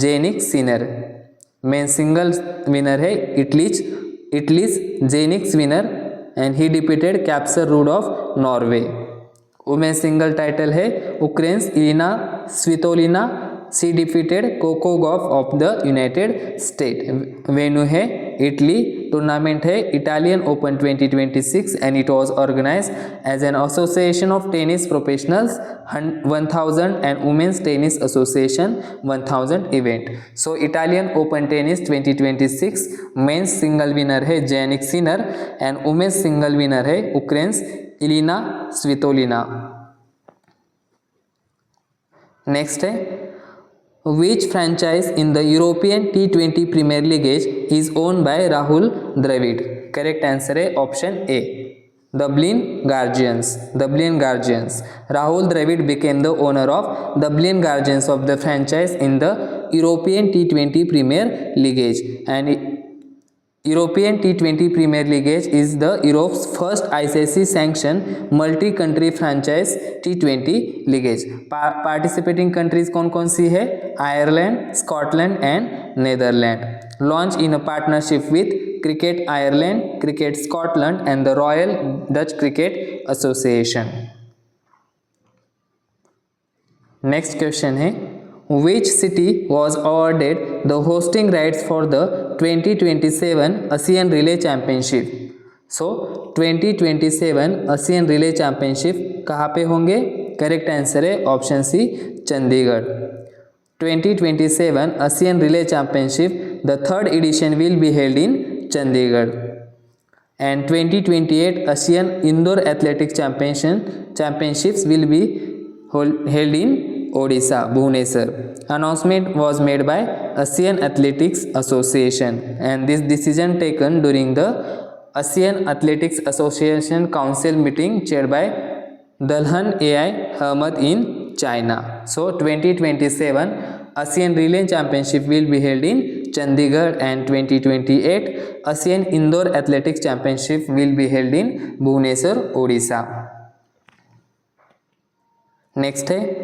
Jannik Sinner. Men single winner है Italy's Jannik winner and he defeated Casper Ruud of Norway. Women single title है Ukraine's Elina Svitolina, she defeated Coco Gauff of the United State. Venue है Italy, tournament है Italian Open 2026 and it was organised as an Association of Tennis Professionals 1000 and women's tennis association 1000 event. So Italian open tennis 2026 men's single winner है Jannik Sinner and women's single winner है Ukraine's Elina Svitolina. Next है Which franchise in the European T20 Premier League is owned by Rahul Dravid? Correct answer है option A Dublin Guardians। Dublin Guardians। Rahul Dravid became the owner of Dublin Guardians of the franchise in the European T20 Premier League and European T20 Premier League is the Europe's first ICC sanctioned multi-country franchise T20 league। Participating countries कौन कौन सी है? Ireland, Scotland and Netherlands। Launched in a partnership with Cricket Ireland, Cricket Scotland and the Royal Dutch Cricket Association। Next question है Which city was awarded the hosting rights for the 2027 ASEAN Relay Championship? So 2027 ASEAN Relay Championship कहाँ पे होंगे? Correct answer है option C Chandigarh. 2027 ASEAN Relay Championship the third edition will be held in Chandigarh and 2028 ASEAN Indoor Athletics Championships will be held in Odisha, Bhubaneswar। Announcement was made by ASEAN Athletics Association and this decision taken during the ASEAN Athletics Association Council meeting chaired by Dalhan AI Ahmad in China। So 2027 ASEAN Relay Championship will be held in Chandigarh and 2028 ASEAN Indoor Athletics Championship will be held in Bhubaneswar, Odisha। Next है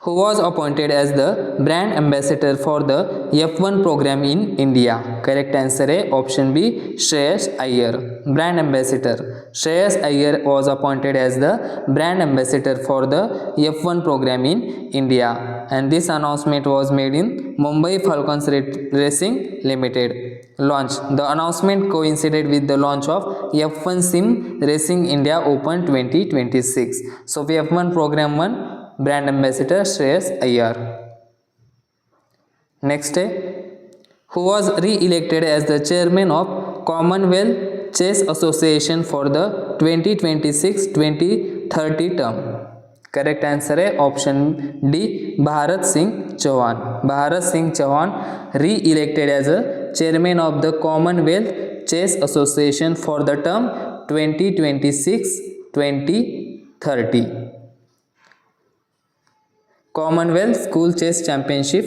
Who was appointed as the brand ambassador for the F1 program in India? Correct answer है option B Shreyas Iyer. Brand ambassador Shreyas Iyer was appointed as the brand ambassador for the F1 program in India and this announcement was made in Mumbai Falcons Racing Limited launch। The announcement coincided with the launch of F1 Sim Racing India Open 2026। So F1 program 1 brand ambassador Shreyas Iyer. Next है who was reelected as the chairman of Commonwealth chess association for the 2026-2030 term. Correct answer है option D Bharat Singh Chauhan. Bharat Singh Chauhan reelected as a chairman of the Commonwealth chess association for the term 2026-2030। Commonwealth School Chess Championship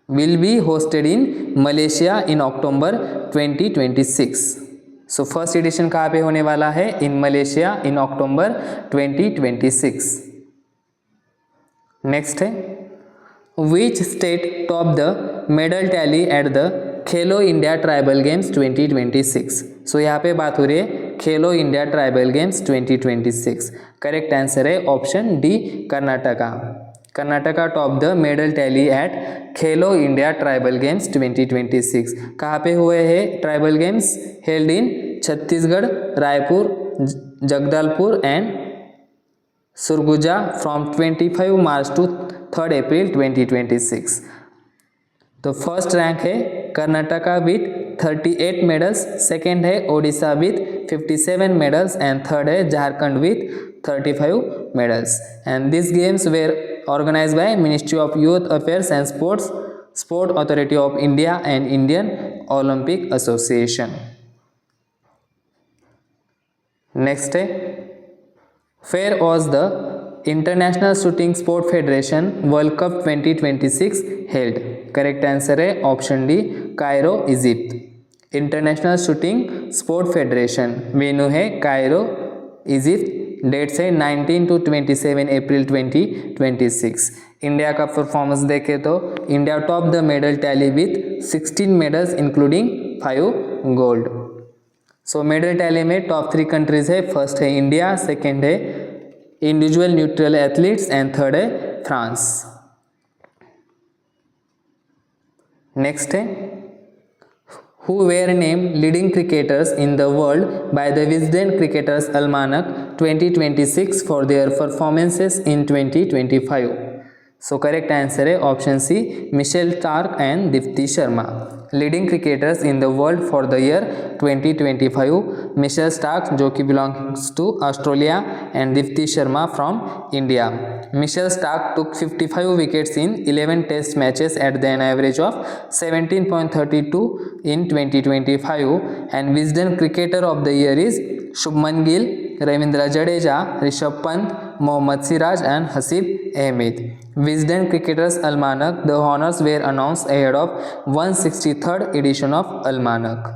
will be hosted in Malaysia in October 2026। So first edition कहाँ पे होने वाला है? In Malaysia in October 2026। Next है Which state topped the medal tally at the Khelo India tribal games 2026। So यहाँ पे बात हो रही है Khelo India tribal games 2026। Correct answer है option D Karnataka. Karnataka top the medal tally at Khelo India tribal games 2026। कहाँ पे हुए हैं tribal games? Held in Chhattisgarh, Raipur, Jagdalpur and Surguja from 25 March to 3 April 2026। तो फर्स्ट रैंक है कर्नाटका विथ 38 मेडल्स, सेकेंड है Odisha with 57 medals and third है Jharkhand with 35 medals. And this games were organized by Ministry of Youth Affairs and Sport Authority of India and Indian Olympic Association. Next है, where was the International Shooting Sport Federation World Cup 2026 held? Correct answer है option D, Cairo, Egypt. International shooting sport federation venue है Cairo, Egypt. Dates है 19 to 27 April 2026। India का performance देखे तो India top the medal tally with 16 medals including 5 gold. So medal tally में top 3 countries है, first है India, second है individual neutral athletes and third है फ्रांस। नेक्स्ट है, who were named leading cricketers in the world by the Wisden Cricketers Almanac 2026 for their performances in 2025? So correct answer है option C, Mitchell Starc and Deepti Sharma. Leading cricketers in the world for the year 2025, Mitchell Starc जो कि belongs to Australia and Deepti Sharma from India. Mitchell Starc took 55 wickets in 11 test matches at an average of 17.32 in 2025 and Wisden Cricketer of the Year is Shubman Gill, Ravindra Jadeja, Rishabh Pant, Mohammad Siraj and Hasib Ahmed. Wisden Cricketers Almanac, the honors were announced ahead of 163rd edition of Almanac.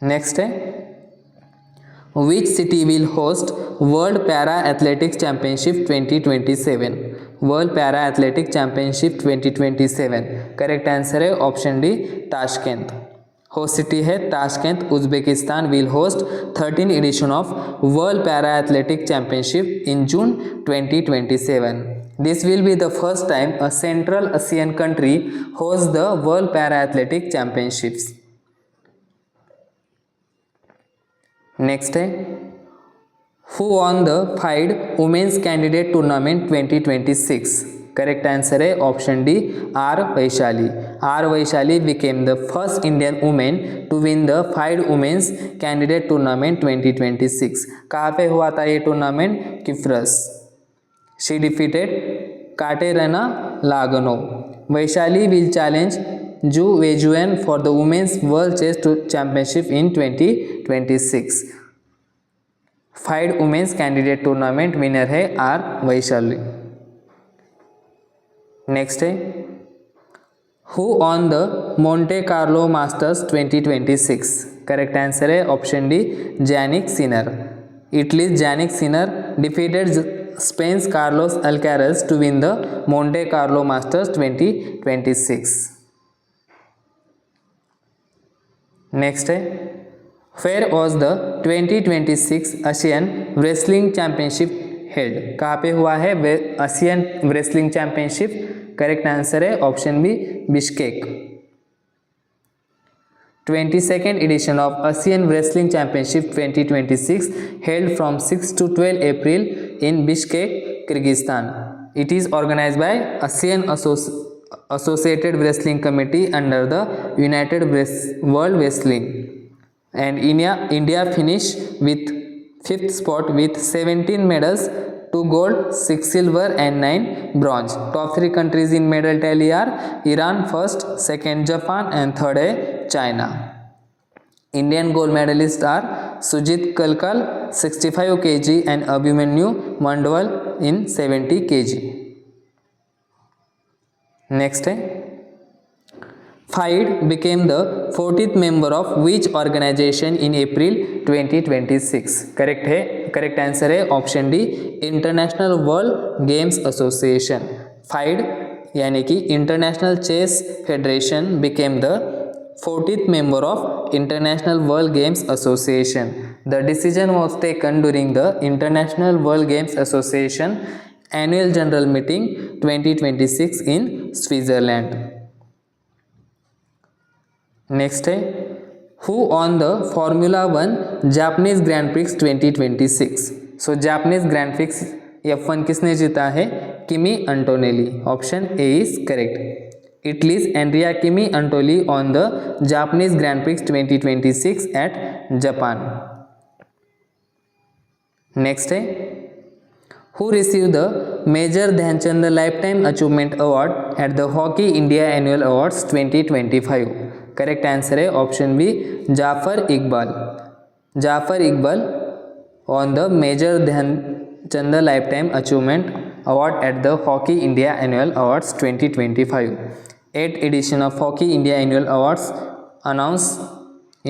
Next है, which city will host World Para Athletics Championship 2027? World Para Athletics Championship 2027 correct answer है option D, Tashkent. Host city है Tashkent, Uzbekistan will host 13 edition of World Para Athletic Championship in June 2027. This will be the first time a Central Asian country hosts the World Para Athletic Championships. Next है, who won the FIDE Women's Candidate Tournament 2026? Correct answer है option D, R Vaishali. R Vaishali became the first Indian woman to win the FIDE Women's Candidate Tournament 2026। कहाँ पे हुआ था ये tournament? Cyprus. She defeated Kateryna Lagno. Vaishali will challenge Ju Wenjun for the women's world chess championship in 2026। FIDE women's candidate tournament winner है R Vaishali. Next है, who won the Monte Carlo masters 2026? Correct answer है option D, Jannik Sinner. Italy's Jannik Sinner defeated Spain's Carlos Alcaraz to win the Monte Carlo masters 2026। Next है, where was the 2026 Asian wrestling championship held? कहाँ पे हुआ है Asian wrestling championship? Correct answer है option B, Bishkek. 22nd edition of ASEAN Wrestling Championship 2026 held from 6 to 12 April in Bishkek, Kyrgyzstan. It is organized by ASEAN Associated Wrestling Committee under the United World Wrestling, and India finished with 5th spot with 17 medals, 2 gold, 6 silver and 9 bronze. Top 3 countries in medal tally are Iran first, second Japan and third है China. Indian gold medalists are Sujit Kalkal 65 kg and Abhimanyu Mandwal in 70 kg. Next है, FIDE became the 40th member of which organization in April 2026? Correct है, correct answer है option D, international world games association. FIDE यानी कि international chess federation became the 40th member of International World Games Association. The decision was taken during the International World Games Association Annual General Meeting 2026 in Switzerland. Next है who won the Formula 1 Japanese grand prix 2026. So Japanese grand prix F1 किसने जीता है? Kimi Antonelli. Option A is correct. Italy's Andrea Kimi Antonelli won the Japanese grand prix 2026 at Japan. Next है who receive the major Dhyan Chand lifetime achievement award at the hockey India annual awards 2025. Correct answer है option B Jafar Iqbal. Jafar Iqbal won the major Dhyan Chand lifetime achievement award at the hockey India annual awards 2025. 8th edition of Hockey India Annual Awards announced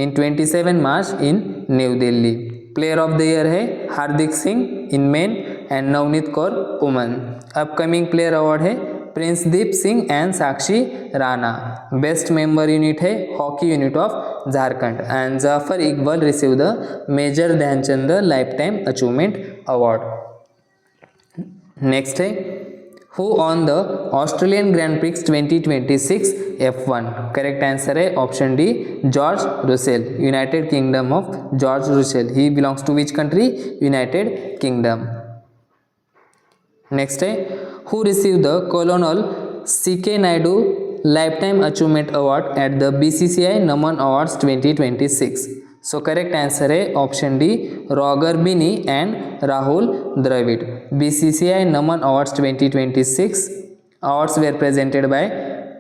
in 27 March in New Delhi. Player of the year है Hardik Singh in men and Navneet Kaur woman. Upcoming player award है Princedeep Singh and Sakshi Rana. Best member unit है hockey unit of Jharkhand and Jafar Iqbal receive the major Dhyan Chand life time achievement award. Next है who won the Australian grand prix 2026 F1. Correct answer है option D George Russell. United Kingdom of George Russell. He belongs to which country? United Kingdom. Next है who receive the colonel CK Naidu life time achievement award at the BCCI Naman awards 2026. So correct answer है option D Roger Binny and Rahul Dravid. BCCI Naman awards 2026 awards were presented by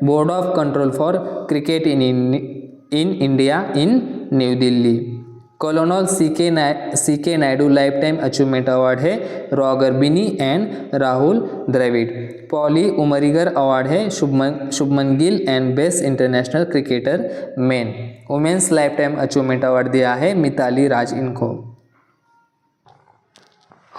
Board of Control for Cricket in India in New Delhi. Colonel CK Naidu life time achievement award है Roger Binny and Rahul Dravid. Polly Umrigar award है Shubman Gill and best international cricketer men. Women's life time achievement award दिया है मिताली राज इनको.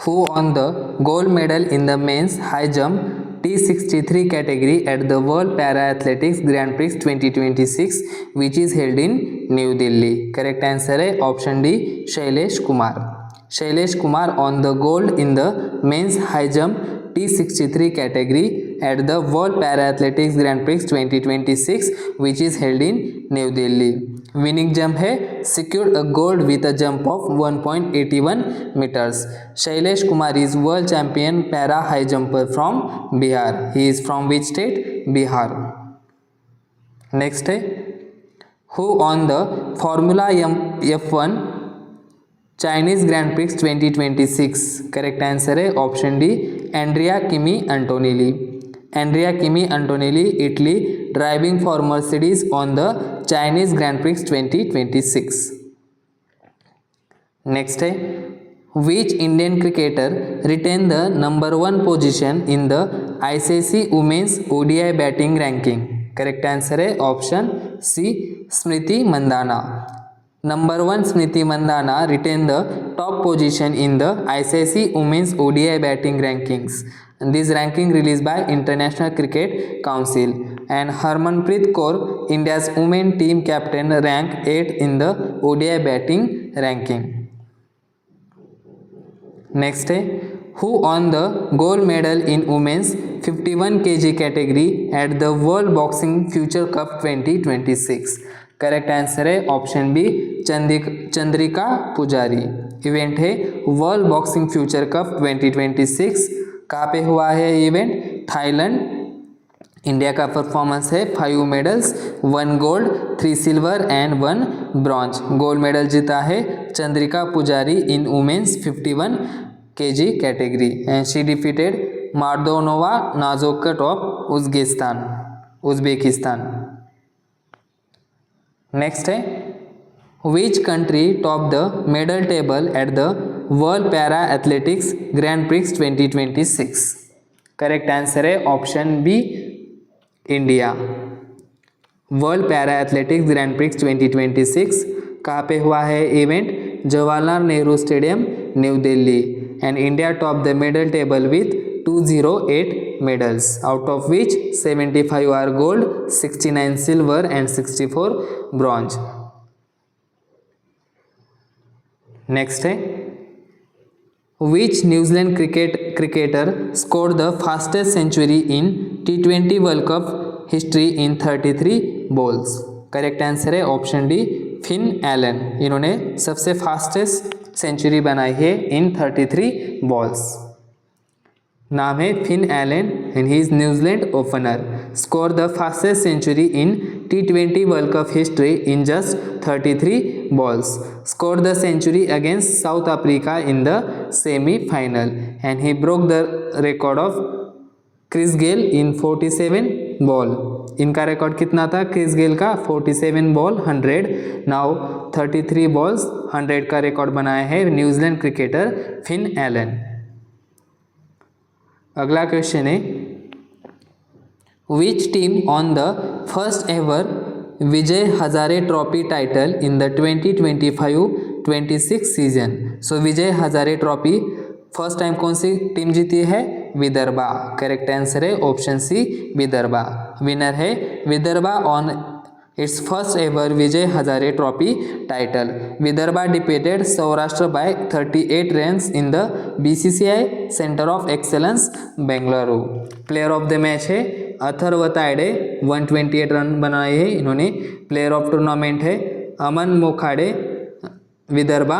Who won the gold medal in the men's high jump T63 category at the World Para Athletics Grand Prix 2026 which is held in New Delhi. Correct answer है option D Shailesh Kumar. Shailesh Kumar on the gold in the men's high jump T63 category at the World Para Athletics Grand Prix 2026 which is held in New Delhi. Winning jump है secured a gold with a jump of 1.81 meters. Shailesh Kumar is world champion para high jumper from Bihar. He is from which state? Bihar. Next है who on the Formula F1 Chinese Grand Prix 2026. Correct answer है option D Andrea Kimi Antonelli. Andrea Kimi Antonelli Italy driving for Mercedes won the Chinese grand prix 2026. Next है which Indian cricketer retain the number 1 position in the ICC women's ODI batting ranking. Correct answer है option C Smriti Mandhana. Number 1 Smriti Mandhana retained the top position in the ICC Women's ODI batting rankings. And this ranking released by International Cricket Council. And Harmanpreet Kaur, India's women team captain, ranked 8th in the ODI batting ranking. Next है who won the gold medal in women's 51 kg category at the World Boxing Future Cup 2026. Correct answer है option B Chandrika पुजारी. Event है world boxing future cup 2026. कहाँ पे हुआ है event? Thailand. India का performance है 5 medals, 1 gold, 3 silver and 1 bronze. Gold medal जीता है Chandrika Pujari in women's 51 kg category and she defeated Mardonova Nazokat of Uzbekistan. Next है which country top the medal table at the world para athletics grand prix 2026. Correct answer है option B India. World para athletics grand prix 2026 कहाँ पे हुआ है event? Jawaharlal Nehru stadium New Delhi. And India top the medal table with 208 medals, out of which 75 are gold, 69 silver and 64 bronze. Next है which New Zealand cricketer scored the fastest century in T20 world cup history in 33 balls. Correct answer है option D Finn Allen. इन्होंने सबसे fastest century बनाई है इन 33 balls. नाम है Finn Allen and he is New Zealand opener. Score the fastest century in T20 world cup history in just 33 balls. Scored the century against South Africa in the semi-final and he broke the record of Chris Gayle in 47 ball. इनका record कितना था Chris Gayle का? 47 ball 100। Now 33 balls 100 का record बनाया है New Zealand cricketer Finn Allen. अगला question है which team on the first ever Vijay Hazare trophy title in the 2025-26 season. So Vijay Hazare trophy first time कौन सी टीम जीती है? विदर्भा। करेक्ट आंसर है ऑप्शन सी विदर्भा। विनर है Vidarbha on its first ever Vijay Hazare trophy title. Vidarbha defeated Saurashtra by 38 runs in the BCCI centre of excellence Bengaluru. Player of the match है Atharva Tayade 128 run बनाए हैं इन्होंने। प्लेयर ऑफ टूर्नामेंट है अमन मोखाड़े विदर्भा।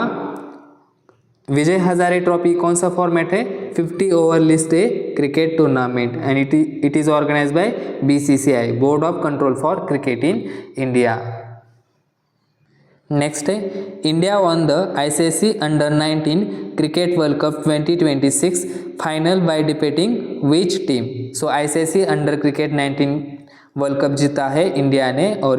विजय हजारे ट्रॉफी कौन सा फॉर्मेट है? 50 over list A cricket tournament and it is organized by BCCI board of control for cricket in India. Next है India won the ICC under 19 cricket world cup 2026 final by defeating which team. So ICC under cricket 19 world cup जीता है India ने और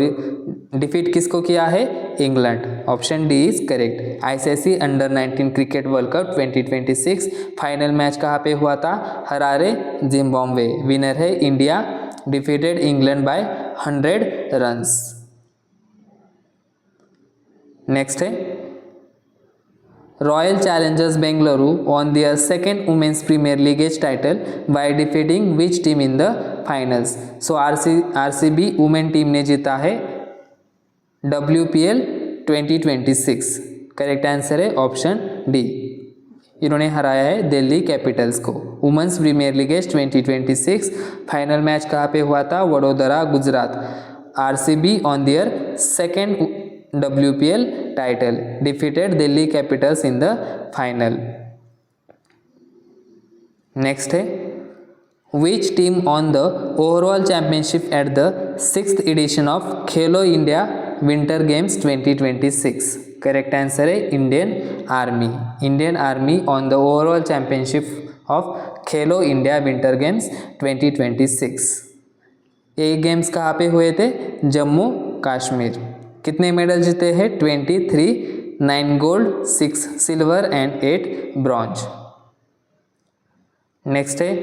defeat किसको किया है? England. Option D is correct. ICC under 19 cricket world cup 2026 final match कहाँ पे हुआ था? Harare Zimbabwe. विनर है India. Defeated England by 100 runs. Next है royal challengers Bengaluru won their second women's premier league title by defeating which team in the finals. So RCB women team ने जीता है WPL 2026। Correct answer है option D. इन्होंने हराया है Delhi capitals को। Women's premier league 2026 final match कहाँ पे हुआ था? Vadodara Gujarat. RCB on their second WPL title defeated Delhi Capitals in the final. Next है which team on the overall championship at the 6th edition of Khelo India Winter Games 2026? Correct answer है Indian Army. Indian Army on the overall championship of Khelo India Winter Games 2026. ये games कहाँ पे हुए थे? जम्मू कश्मीर। कितने medal जीते हैं? 23, 9 gold, 6 silver and 8 bronze. Next है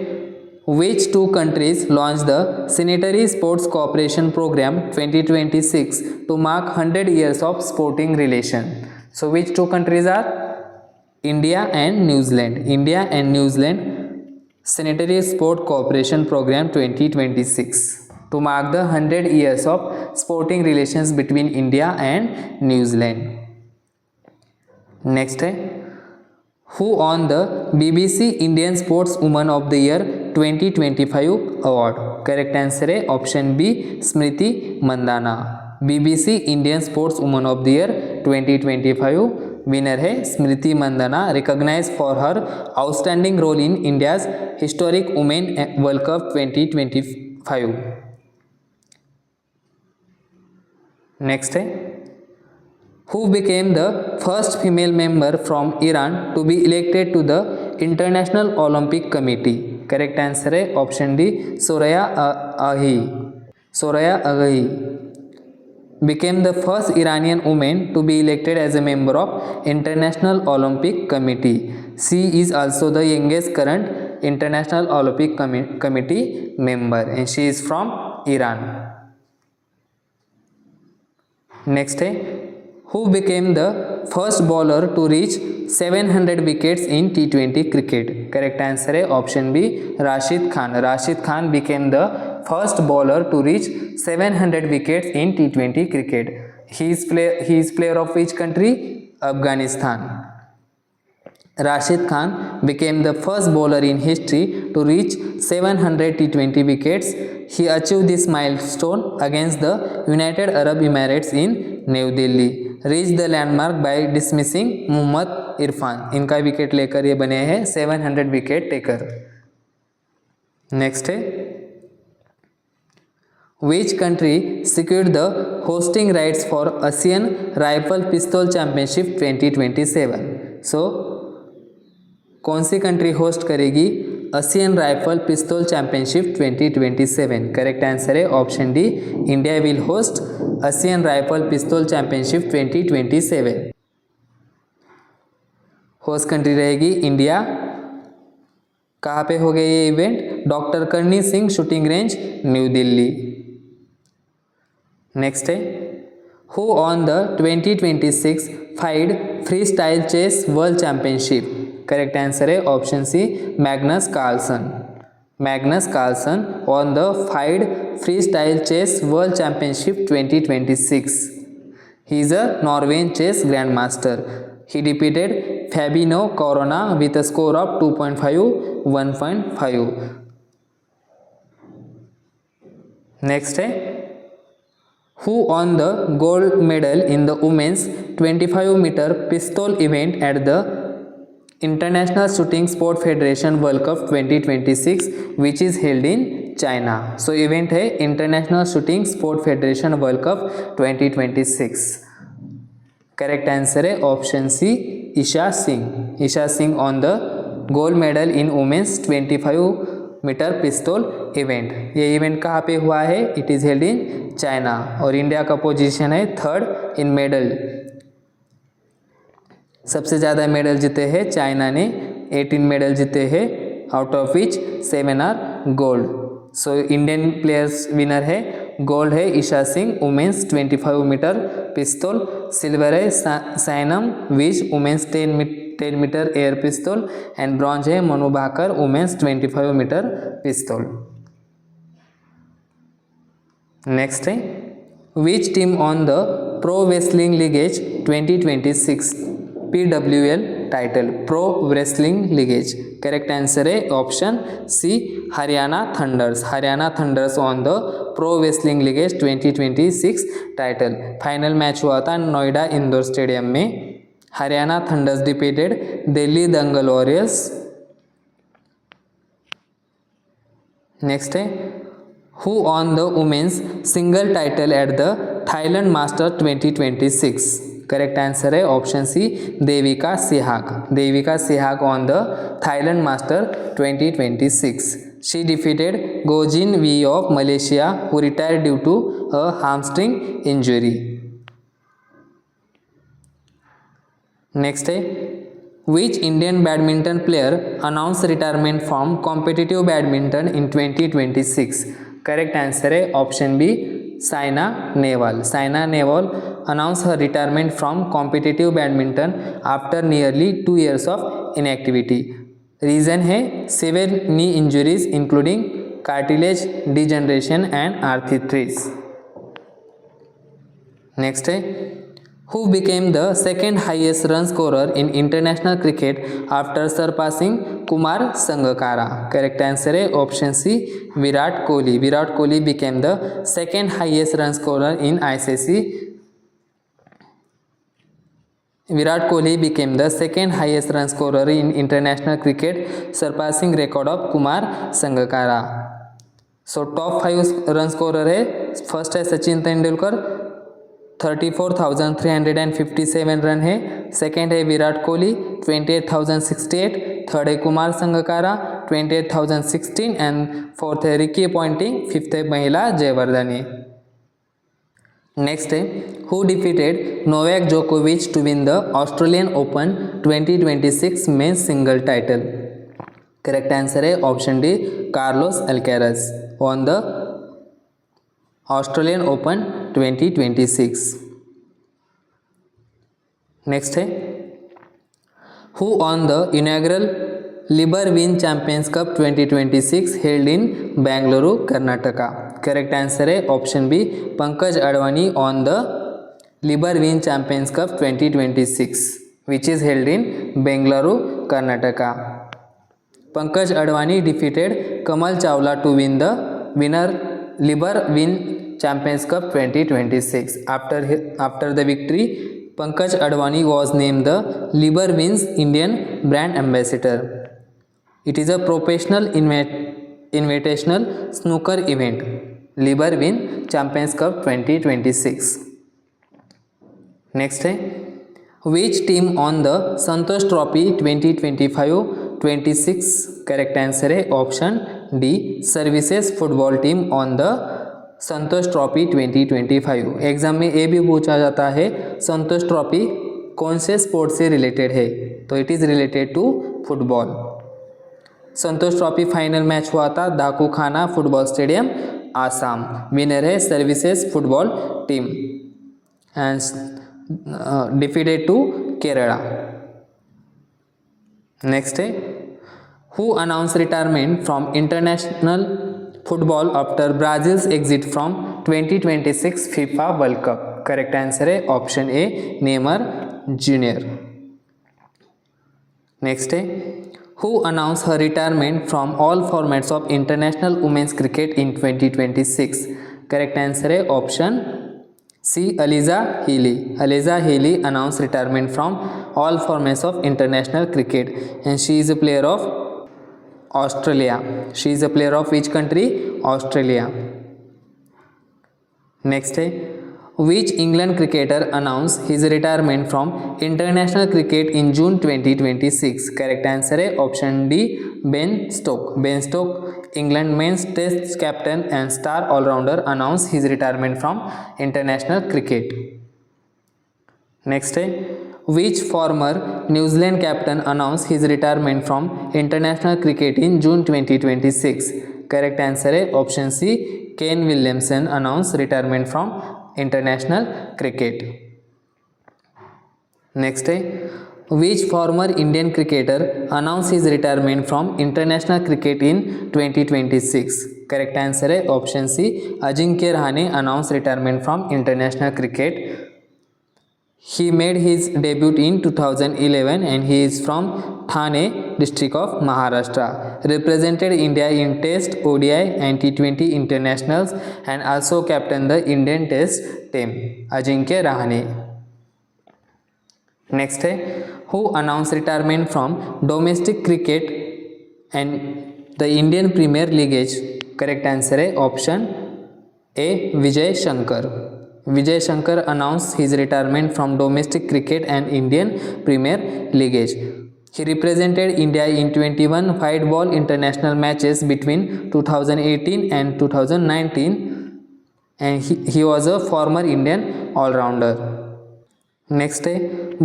which two countries launch the centenary sports cooperation programme 2026 to mark 100 years of sporting relation. So which two countries are? India and New Zealand. India and New Zealand centenary sport cooperation programme 2026 to mark the 100 years of sporting relations between India and New Zealand. Next है who won the BBC Indian Sports Woman of the Year 2025 award? Correct answer है option B Smriti Mandhana. BBC Indian Sports Woman of the Year 2025 winner है Smriti Mandhana, recognised for her outstanding role in India's historic women world cup 2025। Next है who became the first female member from Iran to be elected to the International Olympic Committee? Correct answer है option D सोरया अही। सोरया अही became the first Iranian woman to be elected as a member of International Olympic Committee. She is also the youngest current International Olympic Committee member and she is from Iran. Next है who became the first bowler to reach 700 wickets in T20 cricket? Correct answer है option B Rashid Khan. Rashid Khan became the first bowler to reach 700 wickets in T20 cricket. He is player of which country? Afghanistan. Rashid Khan became the first bowler in history to reach 700 T20 wickets. He achieved this milestone against the United Arab Emirates in New Delhi. Reached the landmark by dismissing Mohammad Irfan. इनका wicket लेकर ये बने हैं 700 wicket taker. Next है, Which country secured the hosting rights for ASEAN Rifle Pistol Championship 2027? So, कौन सी country host करेगी ASEAN rifle pistol championship 2027? Correct answer है option D, India will host ASEAN rifle pistol championship 2027. Host country रहेगी India. कहाँ पे हो गया ये event? Doctor Karni Singh shooting range, New Delhi. Next है, who won the 2026 FIDE freestyle chess world championship? Correct answer है option C, Magnus Carlsen. Magnus Carlsen won the FIDE freestyle chess world championship 2026. He is a Norwegian chess grand master. He defeated Fabio Corona with a score of 2.5, 1.5. Next है, who won the gold medal in the women's 25-meter pistol event at the International Shooting Sport Federation World Cup 2026 which is held in China. So event है International Shooting Sport Federation World Cup 2026. Correct answer है option C, Isha Singh. Isha Singh won the gold medal in women's 25-मीटर pistol event. ये event कहाँ पे हुआ है? It is held in China. और India का पोजीशन है थर्ड इन मेडल. सबसे ज़्यादा मेडल जीते हैं चाइना ने, 18 मेडल जीते हैं, out of which 7 are gold. So Indian players winner है, गोल्ड है ईशा सिंह वुमेन्स 25-मीटर पिस्तौल, सिल्वर है Sainam Vij women's ten metre air pistol and bronze है मनु भाकर वुमेन्स 25-मीटर पिस्तौल. नेक्स्ट है, which team on the pro wrestling leagues 2026 PWL टाइटल? Pro wrestling leagues. Correct answer है option C, Haryana thunders. Haryana thunders won the pro wrestling leagues 2026 title. Final match हुआ था Noida indoor stadium में. Haryana Thunders defeated Delhi Dangal Warriors. Next है, who won the women's single title at the Thailand Master 2026? Correct answer है option C, Devika Sihag. Devika Sihag won the Thailand Master 2026. She defeated Goh Jin Wei of Malaysia who retired due to a hamstring injury. Next है, which Indian badminton player announced retirement from competitive badminton in 2026? Correct answer है option B, Saina Nehwal. Saina Nehwal announced her retirement from competitive badminton after nearly 2 years of inactivity. Reason है severe knee injuries including cartilage degeneration and arthritis. Next है, who became the second highest run scorer in international cricket after surpassing Kumar Sangakkara? Correct answer है option C, Virat Kohli. Virat Kohli became the second highest run scorer in ICC. Virat Kohli became the second highest run scorer in international cricket, surpassing record of Kumar Sangakkara. So top 5 run scorer है, first है Sachin Tendulkar 34,357 run है. Second है Virat Kohli 28,068. Third है Kumar Sangakkara 28,016 and fourth है Ricky Ponting. Fifth है Mahela Jayawardene. Next है, who defeated Novak जोकोविच to win the Australian Open 2026 में सिंगल टाइटल? करेक्ट आंसर है option D, Carlos Alcaraz won the Australian Open 2026. Next है, who won the inaugural liber win champions cup 2026 held in Bengaluru Karnataka? Correct answer है option B, Pankaj Advani on the liber win champions cup 2026 which is held in Bengaluru, Karnataka. Pankaj Advani defeated Kamal Chawla to win the Liber Win Champions Cup 2026. After the victory, Pankaj Advani was named the Liber Win's Indian brand ambassador. It is a professional invitational snooker event, Liber Win Champions Cup 2026. Next है, which team on the Santosh Trophy 2025-26? Correct answer है option D, services football team on the Santosh Trophy 2025. Exam में ये भी पूछा जाता है संतोष trophy कौन से स्पोर्ट से रिलेटेड है, तो it is related to football. Santosh trophy final match हुआ था Dakuakhana football stadium, Assam. Winner है services football team and defeated to Kerala. Next है, who announced retirement from international football after Brazil's exit from 2026 FIFA World Cup? Correct answer है option A, Neymar junior. Next है, who announced her retirement from all formats of international women's cricket in 2026? Correct answer है option C, Alyssa Healy. Alyssa Healy announced retirement from all formats of international cricket and she is a player of Australia. She is a player of which country? Australia. Next है, which England cricketer announced his retirement from international cricket in June 2026? Correct answer है option D, Ben Stoke. Ben Stoke, England men's test captain and star all-rounder, announced his retirement from international cricket. Next है, which former New Zealand captain announced his retirement from international cricket in June 2026? Correct answer है option C, Kane Williamson announced retirement from international cricket. Next है, which former Indian cricketer announced his retirement from international cricket in 2026? Correct answer है option C, Ajinkya Rahane announced retirement from international cricket. He made his debut in 2011 and he is from Thane district of Maharashtra. Represented India in Test, ODI and T20 internationals and also captained the Indian Test team. Ajinkya Rahane. Next है, who announced retirement from domestic cricket and the Indian Premier League? Correct answer है option A, Vijay Shankar. Vijay Shankar announced his retirement from domestic cricket and Indian Premier League. He represented India in 21 white ball international matches between 2018 and 2019 and he was a former Indian all-rounder. Next है,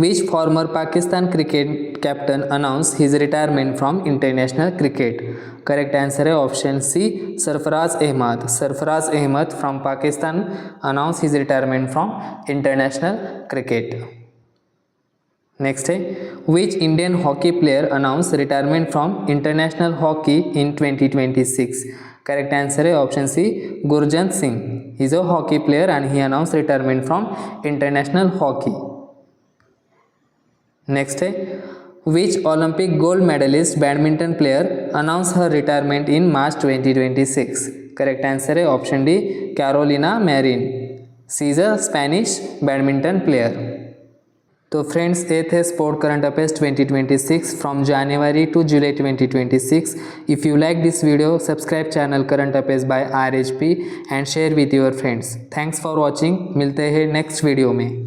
which former Pakistan cricket captain announced his retirement from international cricket? Correct answer है option C, Sarfaraz Ahmed. Sarfaraz Ahmed from Pakistan announced his retirement from international cricket. Next है, which Indian hockey player announced retirement from international hockey in 2026? Correct answer है option C, Gurjant Singh. He is a hockey player and he announced retirement from international hockey. Next है, which Olympic gold medalist badminton player announced her retirement in March 2026? Correct answer है option D, Carolina Marin. She is a Spanish badminton player. तो friends, ये थे sport current affairs 2026 from January to July 2026. If you like this video, subscribe channel current affairs by RHP and share with your friends. Thanks for watching. मिलते हैं next video में.